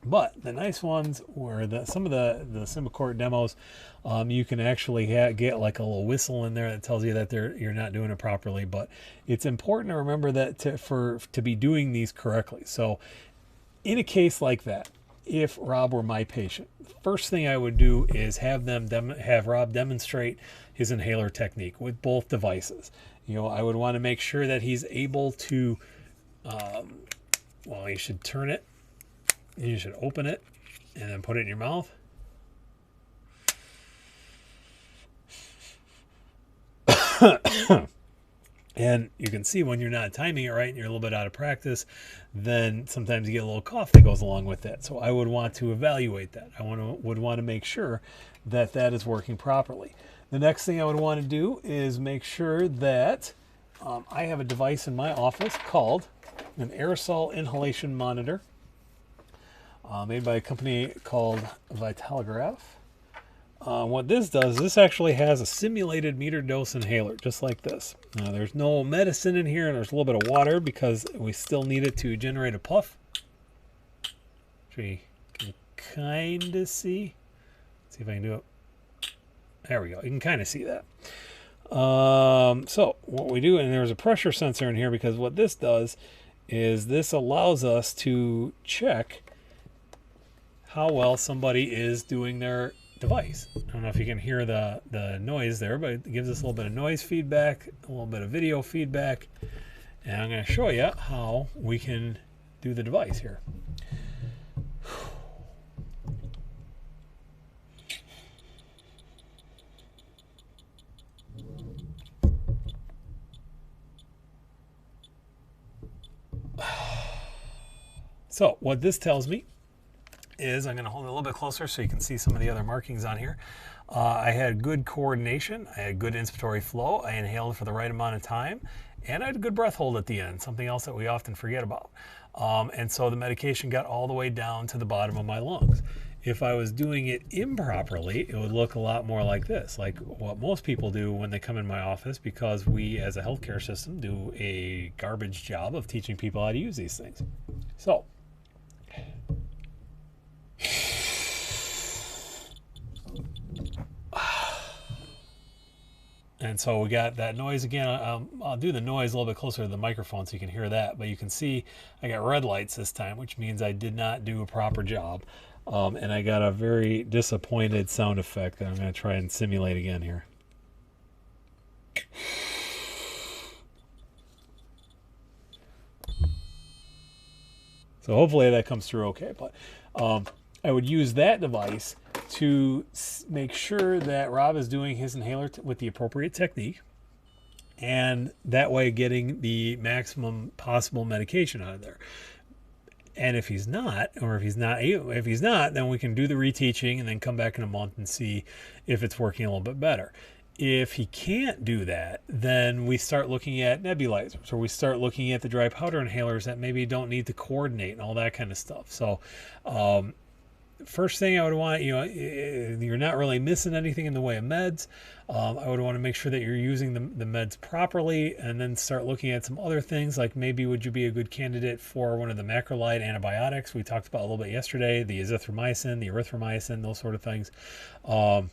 But the nice ones were some of the Symbicort demos, you can actually get like a little whistle in there that tells you that you're not doing it properly. But it's important to remember that to be doing these correctly. So in a case like that, if Rob were my patient, the first thing I would do is have Rob demonstrate his inhaler technique with both devices. I would want to make sure that he's able to, you should turn it. You should open it and then put it in your mouth. And you can see when you're not timing it right and you're a little bit out of practice, then sometimes you get a little cough that goes along with that. So I would want to evaluate that. I would want to make sure that that is working properly. The next thing I would want to do is make sure that I have a device in my office called an aerosol inhalation monitor, made by a company called Vitalograph. What this does, this actually has a simulated meter dose inhaler, just like this. There's no medicine in here, and there's a little bit of water because we still need it to generate a puff, which we can kind of see. Let's see if I can do it. There we go. You can kind of see that. So what we do, and there's a pressure sensor in here, because what this does is this allows us to check how well somebody is doing their device. I don't know if you can hear the noise there, but it gives us a little bit of noise feedback, a little bit of video feedback, and I'm going to show you how we can do the device here. So what this tells me is, I'm going to hold it a little bit closer so you can see some of the other markings on here. I had good coordination, I had good inspiratory flow, I inhaled for the right amount of time, and I had a good breath hold at the end, something else that we often forget about. And so the medication got all the way down to the bottom of my lungs. If I was doing it improperly, it would look a lot more like this, like what most people do when they come in my office, because we as a healthcare system do a garbage job of teaching people how to use these things. So and so we got that noise again. I'll do the noise a little bit closer to the microphone so you can hear that. But you can see I got red lights this time, which means I did not do a proper job. And I got a very disappointed sound effect that I'm going to try and simulate again here. So hopefully that comes through okay. But I would use that device to make sure that Rob is doing his inhaler with the appropriate technique, and that way getting the maximum possible medication out of there. And if he's not, or if he's not, then we can do the reteaching and then come back in a month and see if it's working a little bit better. If he can't do that, then we start looking at nebulizers, or we start looking at the dry powder inhalers that maybe don't need to coordinate and all that kind of stuff. So first thing I would want, you're not really missing anything in the way of meds. I would want to make sure that you're using the meds properly, and then start looking at some other things, like maybe would you be a good candidate for one of the macrolide antibiotics we talked about a little bit yesterday, the azithromycin, the erythromycin, those sort of things. I'll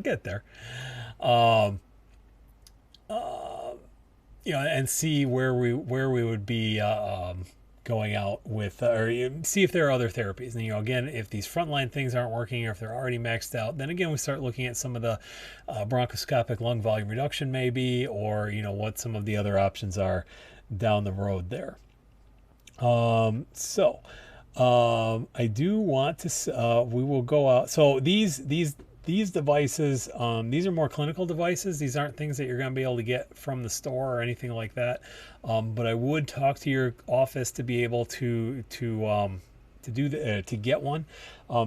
get there. And see where we would be going out with, or see if there are other therapies. And again, if these frontline things aren't working, or if they're already maxed out, then again we start looking at some of the bronchoscopic lung volume reduction maybe, or what some of the other options are down the road there. I do want to we will go out. So these devices, these are more clinical devices. These aren't things that you're going to be able to get from the store or anything like that. But I would talk to your office to be able to get one.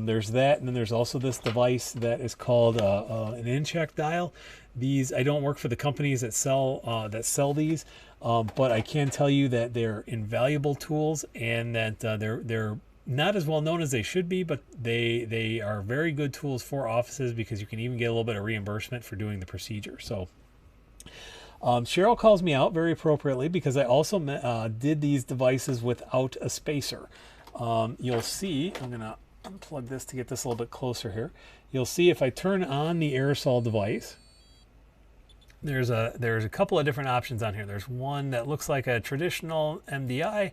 There's that, and then there's also this device that is called an in-check dial. These, I don't work for the companies that sell these, but I can tell you that they're invaluable tools, and that they're not as well known as they should be, but they are very good tools for offices, because you can even get a little bit of reimbursement for doing the procedure. So Cheryl calls me out very appropriately, because I also did these devices without a spacer. You'll see, I'm going to unplug this to get this a little bit closer here. You'll see if I turn on the aerosol device, there's a couple of different options on here. There's one that looks like a traditional MDI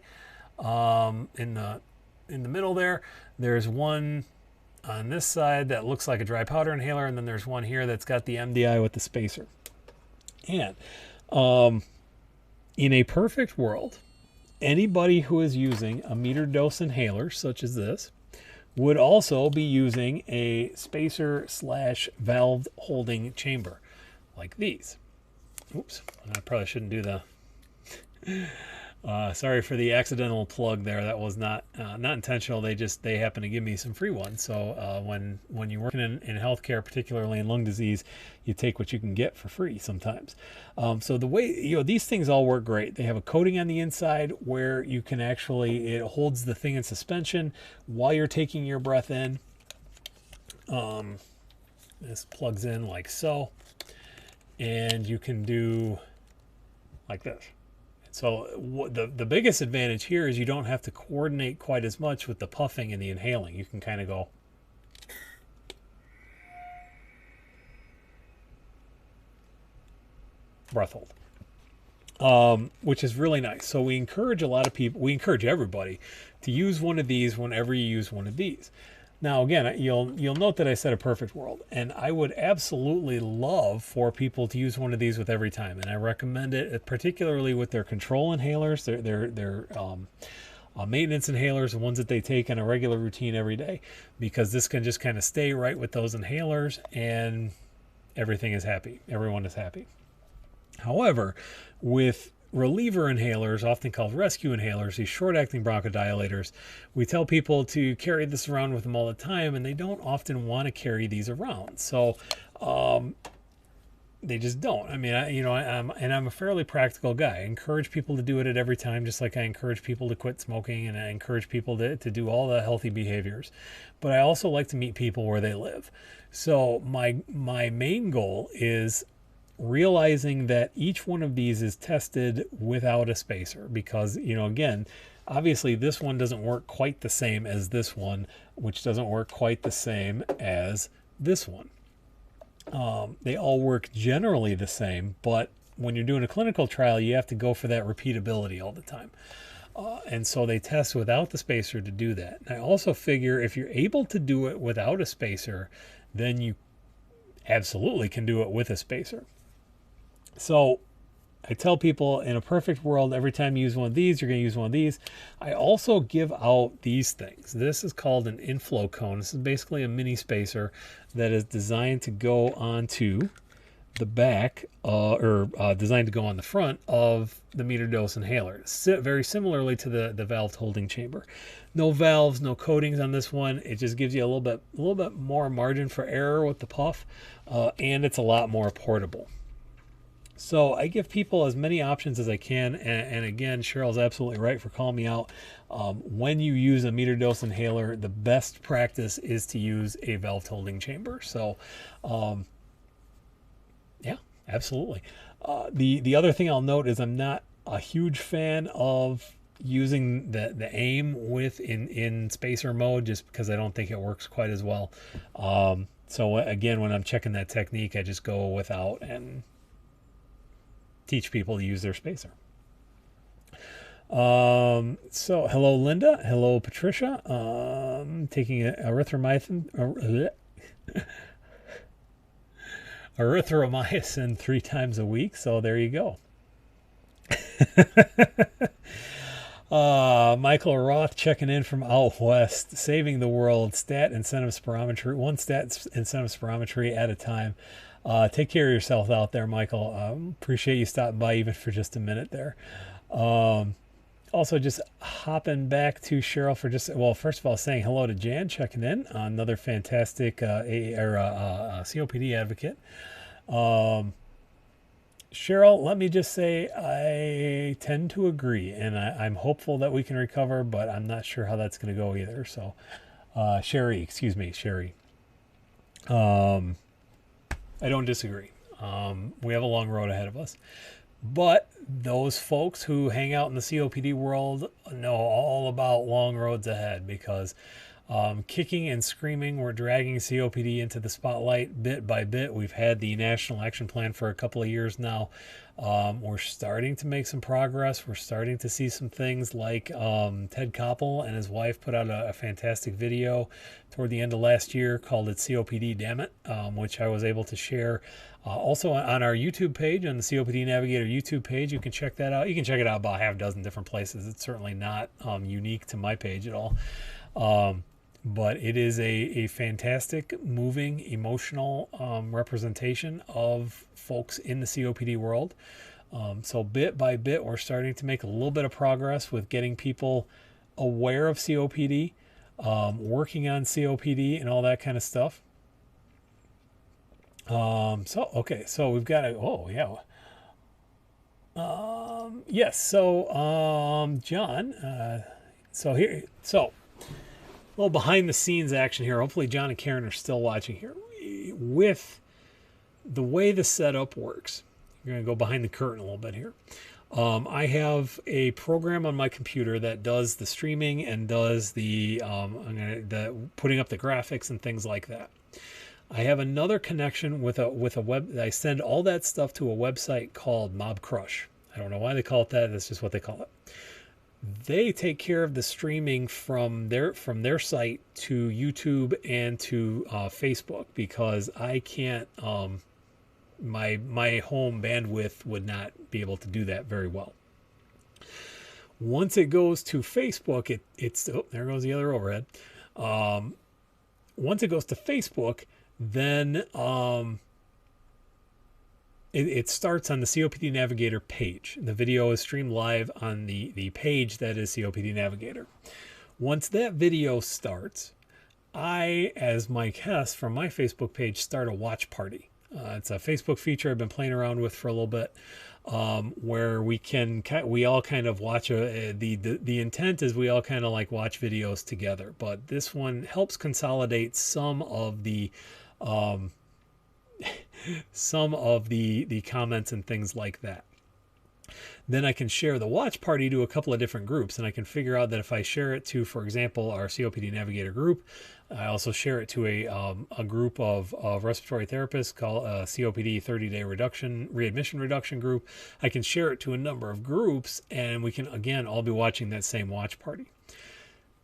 in the middle there. There's one on this side that looks like a dry powder inhaler, and then there's one here that's got the MDI with the spacer. And in a perfect world, anybody who is using a metered dose inhaler such as this would also be using a spacer slash valve holding chamber like these. Oops, I probably shouldn't do the sorry for the accidental plug there. That was not intentional. They happen to give me some free ones. So when you're working in healthcare, particularly in lung disease, you take what you can get for free sometimes. So the way, these things all work great. They have a coating on the inside where you can actually, it holds the thing in suspension while you're taking your breath in. This plugs in like so, and you can do like this. So the biggest advantage here is you don't have to coordinate quite as much with the puffing and the inhaling. You can kind of go breath hold, which is really nice. So we encourage a lot of people, we encourage everybody to use one of these whenever you use one of these. Now, again, you'll note that I said a perfect world, and I would absolutely love for people to use one of these with every time, and I recommend it, particularly with their control inhalers, their maintenance inhalers, the ones that they take on a regular routine every day, because this can just kind of stay right with those inhalers, and everything is happy. Everyone is happy. However, with reliever inhalers, often called rescue inhalers, these short-acting bronchodilators, we tell people to carry this around with them all the time, and they don't often want to carry these around. So they just don't. I mean, I'm a fairly practical guy. I encourage people to do it at every time, just like I encourage people to quit smoking, and I encourage people to do all the healthy behaviors. But I also like to meet people where they live. So my main goal is realizing that each one of these is tested without a spacer, because, again, obviously this one doesn't work quite the same as this one, which doesn't work quite the same as this one. They all work generally the same, but when you're doing a clinical trial, you have to go for that repeatability all the time. And so they test without the spacer to do that. And I also figure if you're able to do it without a spacer, then you absolutely can do it with a spacer. So I tell people, in a perfect world, every time you use one of these, you're going to use one of these. I also give out these things. This is called an inflow cone. This is basically a mini spacer that is designed to go onto the back, or designed to go on the front of the meter dose inhaler. Very similarly to the valve holding chamber. No valves, no coatings on this one. It just gives you a little bit more margin for error with the puff, and it's a lot more portable. So I give people as many options as I can, and again, Cheryl's absolutely right for calling me out. When you use a meter dose inhaler, the best practice is to use a valve holding chamber. So, yeah, absolutely. The other thing I'll note is I'm not a huge fan of using the aim in spacer mode, just because I don't think it works quite as well. So again, when I'm checking that technique, I just go without and teach people to use their spacer. So hello Linda, hello Patricia. Taking erythromycin 3 times a week, so there you go. Michael Roth checking in from out west, saving the world, stat incentive spirometry, one stat incentive spirometry at a time. Take care of yourself out there, Michael. Appreciate you stopping by even for just a minute there. Also, just hopping back to Cheryl for just, well, first of all, saying hello to Jan, checking in, another fantastic COPD advocate. Cheryl, let me just say I tend to agree, and I'm hopeful that we can recover, but I'm not sure how that's going to go either. So, Sherry. I don't disagree. We have a long road ahead of us. But those folks who hang out in the COPD world know all about long roads ahead, because kicking and screaming, we're dragging COPD into the spotlight bit by bit. We've had the National Action Plan for a couple of years now. We're starting to make some progress. We're starting to see some things like Ted Koppel and his wife put out a fantastic video toward the end of last year called It's COPD, Damn It, which I was able to share also on our YouTube page, on the COPD Navigator YouTube page. You can check that out. You can check it out about half a dozen different places. It's certainly not unique to my page at all. but it is a fantastic, moving, emotional representation of folks in the COPD world. So bit by bit, we're starting to make a little bit of progress with getting people aware of COPD, working on COPD and all that kind of stuff. So we've got yes. So, John, so a little behind the scenes action here. Hopefully John and Karen are still watching here. With the way the setup works, you're going to go behind the curtain a little bit here. I have a program on my computer that does the streaming and does the putting up the graphics and things like that. I have another connection with a web. I send all that stuff to a website called Mob Crush. I don't know why they call it that. That's just what they call it. They take care of the streaming from their site to YouTube and to Facebook, because I can't. My home bandwidth would not be able to do that very well. Once it goes to Facebook, it's there goes the other overhead. Once it goes to Facebook, then it starts on the COPD Navigator page. The video is streamed live on the page that is COPD Navigator. Once that video starts, I, as Mike Hess from my Facebook page, start a watch party. It's a Facebook feature I've been playing around with for a little bit, where we all kind of watch the intent is we all kind of like watch videos together. But this one helps consolidate some of the comments and things like that. Then I can share the watch party to a couple of different groups, and I can figure out that if I share it to, for example, our COPD Navigator group, I also share it to a group of respiratory therapists called COPD 30-day readmission reduction group. I can share it to a number of groups, and we can, again, all be watching that same watch party.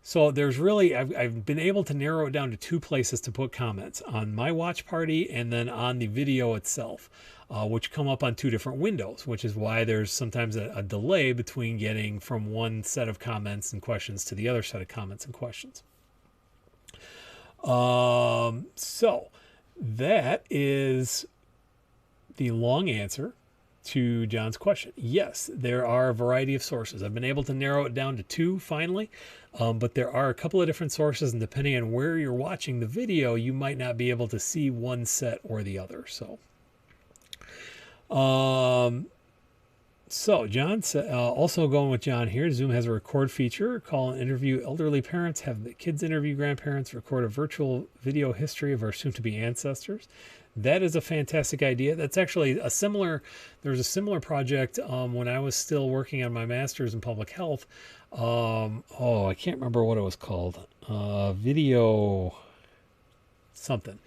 So there's really, I've been able to narrow it down to two places to put comments: on my watch party and then on the video itself, which come up on two different windows, which is why there's sometimes a delay between getting from one set of comments and questions to the other set of comments and questions. So that is the long answer to John's question. Yes, there are a variety of sources. I've been able to narrow it down to two finally, but there are a couple of different sources, and depending on where you're watching the video, you might not be able to see one set or the other. So John said, also going with John here, Zoom has a record feature, call and interview elderly parents, have the kids interview grandparents, record a virtual video history of our soon-to-be ancestors. That is a fantastic idea. That's actually there's a similar project when I was still working on my master's in public health. I can't remember what it was called. Video something.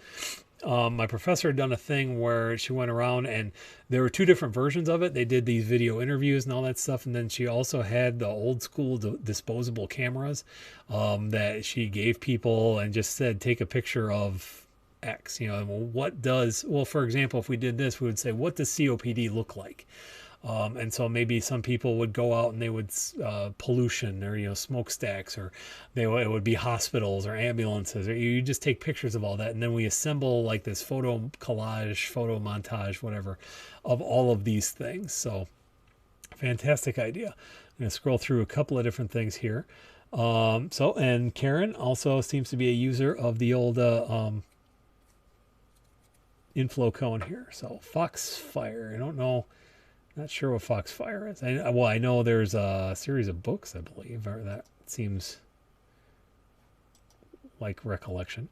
My professor had done a thing where she went around and there were two different versions of it. They did these video interviews and all that stuff. And then she also had the old school disposable cameras that she gave people and just said, take a picture of X, for example, if we did this, we would say, what does COPD look like? And so maybe some people would go out and they would pollution or smokestacks, or it would be hospitals or ambulances, or you just take pictures of all that, and then we assemble like this photo collage, photo montage, whatever, of all of these things. So fantastic idea. I'm going to scroll through a couple of different things here. And Karen also seems to be a user of the old inflow cone here. So Foxfire, I don't know. Not sure what Foxfire is. I know there's a series of books, I believe, or that seems like recollection.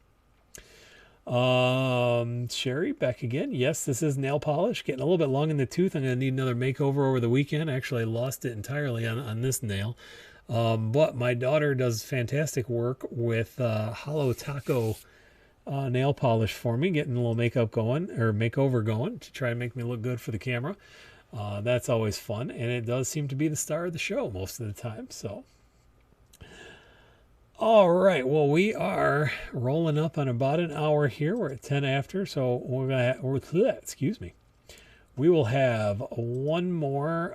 Sherry, back again. Yes, this is nail polish. Getting a little bit long in the tooth. I'm going to need another makeover over the weekend. Actually, I lost it entirely on this nail. But my daughter does fantastic work with Hollow Taco nail polish for me, getting a little makeover going to try and make me look good for the camera. That's always fun, and it does seem to be the star of the show most of the time. So, all right, well, we are rolling up on about an hour here. We're at 10 after, so we will have one more.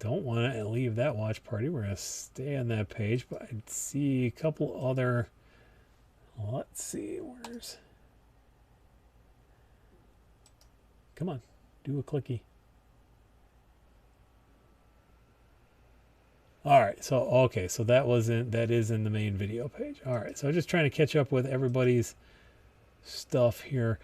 don't want to leave that watch party. We're going to stay on that page, but I see a couple other, let's see, where's, come on, do a clicky. All right, so okay, so that is in the main video page. All right, so I'm just trying to catch up with everybody's stuff here.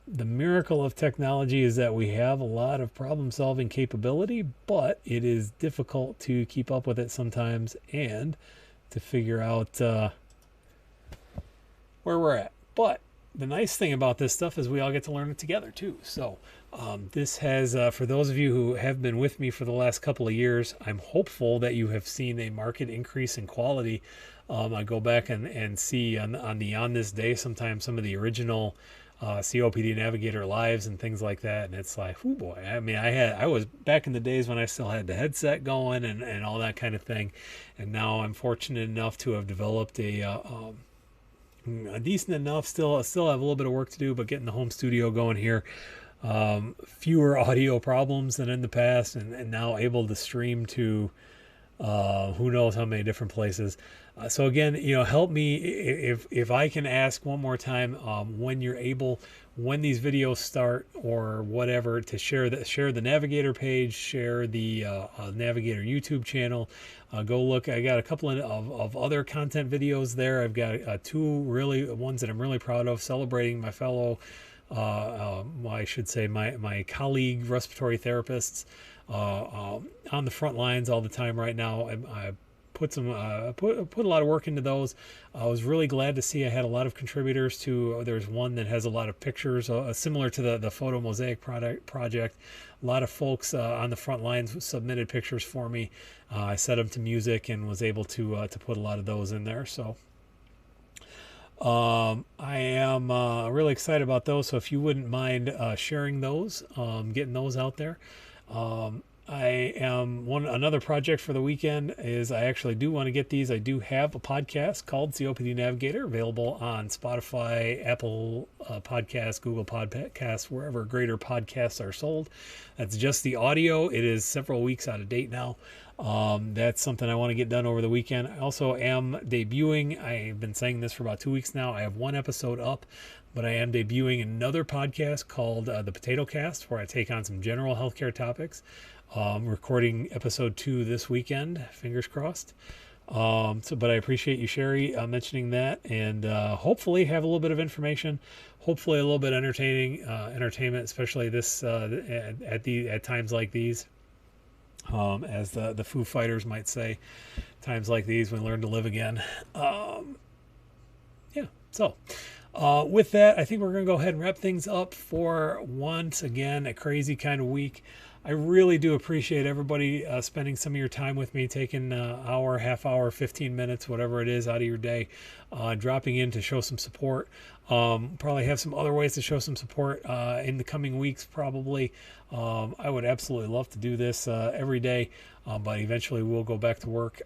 The miracle of technology is that we have a lot of problem-solving capability, but it is difficult to keep up with it sometimes and to figure out where we're at. But the nice thing about this stuff is we all get to learn it together too. So this has, for those of you who have been with me for the last couple of years, I'm hopeful that you have seen a marked increase in quality. I go back and see on this day sometimes some of the original COPD Navigator lives and things like that, and it's like, oh boy, I mean, I was back in the days when I still had the headset going and all that kind of thing, and now I'm fortunate enough to have developed a decent enough, still have a little bit of work to do, but getting the home studio going here, fewer audio problems than in the past, and now able to stream to who knows how many different places. So again, help me if I can ask one more time, when you're able, when these videos start or whatever, to share the Navigator page, share the Navigator YouTube channel. Go look. I got a couple of other content videos there. I've got two really ones that I'm really proud of, celebrating my fellow, I should say my colleague respiratory therapists on the front lines all the time right now. I put a lot of work into those. I was really glad to see I had a lot of contributors to. There's one that has a lot of pictures, similar to the photo mosaic project. A lot of folks on the front lines submitted pictures for me. I set them to music and was able to put a lot of those in there. So I am really excited about those. So if you wouldn't mind sharing those, getting those out there. I am another project for the weekend is I actually do want to get these. I do have a podcast called COPD Navigator, available on Spotify, Apple Podcasts, Google Podcasts, wherever greater podcasts are sold. That's just the audio. It is several weeks out of date now. That's something I want to get done over the weekend. I also am debuting. I've been saying this for about 2 weeks now. I have one episode up, but I am debuting another podcast called the Potato Cast, where I take on some general healthcare topics. Recording episode 2 this weekend, fingers crossed. But I appreciate you, Sherry, mentioning that, and hopefully have a little bit of information, hopefully a little bit entertainment, especially this at times like these, as the Foo Fighters might say, times like these we learn to live again. So with that, I think we're going to go ahead and wrap things up for once again a crazy kind of week. I really do appreciate everybody spending some of your time with me, taking an hour, half hour, 15 minutes, whatever it is out of your day, dropping in to show some support. Probably have some other ways to show some support in the coming weeks, probably. I would absolutely love to do this every day, but eventually we'll go back to work.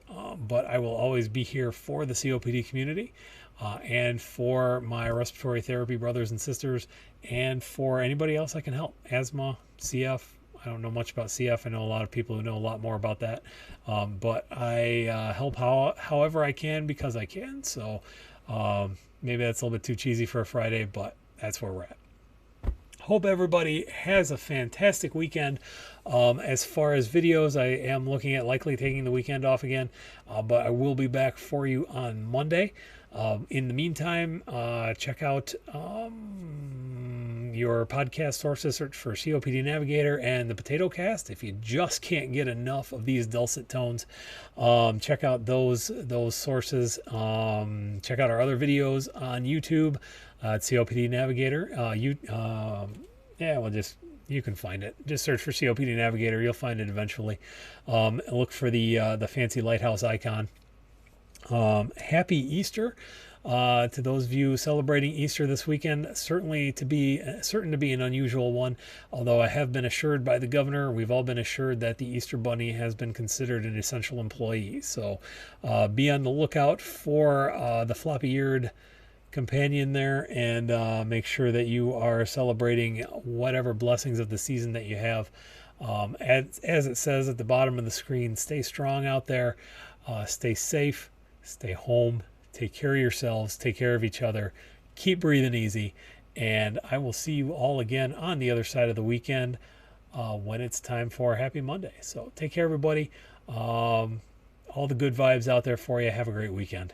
But I will always be here for the COPD community, and for my respiratory therapy brothers and sisters, and for anybody else I can help. Asthma, CF. I don't know much about CF. I know a lot of people who know a lot more about that. But I help however I can, because I can. So maybe that's a little bit too cheesy for a Friday, but that's where we're at. Hope everybody has a fantastic weekend. As far as videos, I am looking at likely taking the weekend off again, but I will be back for you on Monday. In the meantime, check out your podcast sources. Search for COPD Navigator and the Potato Cast. If you just can't get enough of these dulcet tones, check out those sources. Check out our other videos on YouTube at COPD Navigator. You can find it. Just search for COPD Navigator. You'll find it eventually. Look for the fancy lighthouse icon. Happy Easter to those of you celebrating Easter this weekend. Certain to be an unusual one, although I have been assured by the governor, we've all been assured that the Easter Bunny has been considered an essential employee. So be on the lookout for the floppy-eared companion there, and make sure that you are celebrating whatever blessings of the season that you have. As it says at the bottom of the screen, stay strong out there, stay safe, stay home, take care of yourselves, take care of each other, keep breathing easy, and I will see you all again on the other side of the weekend when it's time for Happy Monday. So take care, everybody. All the good vibes out there for you. Have a great weekend.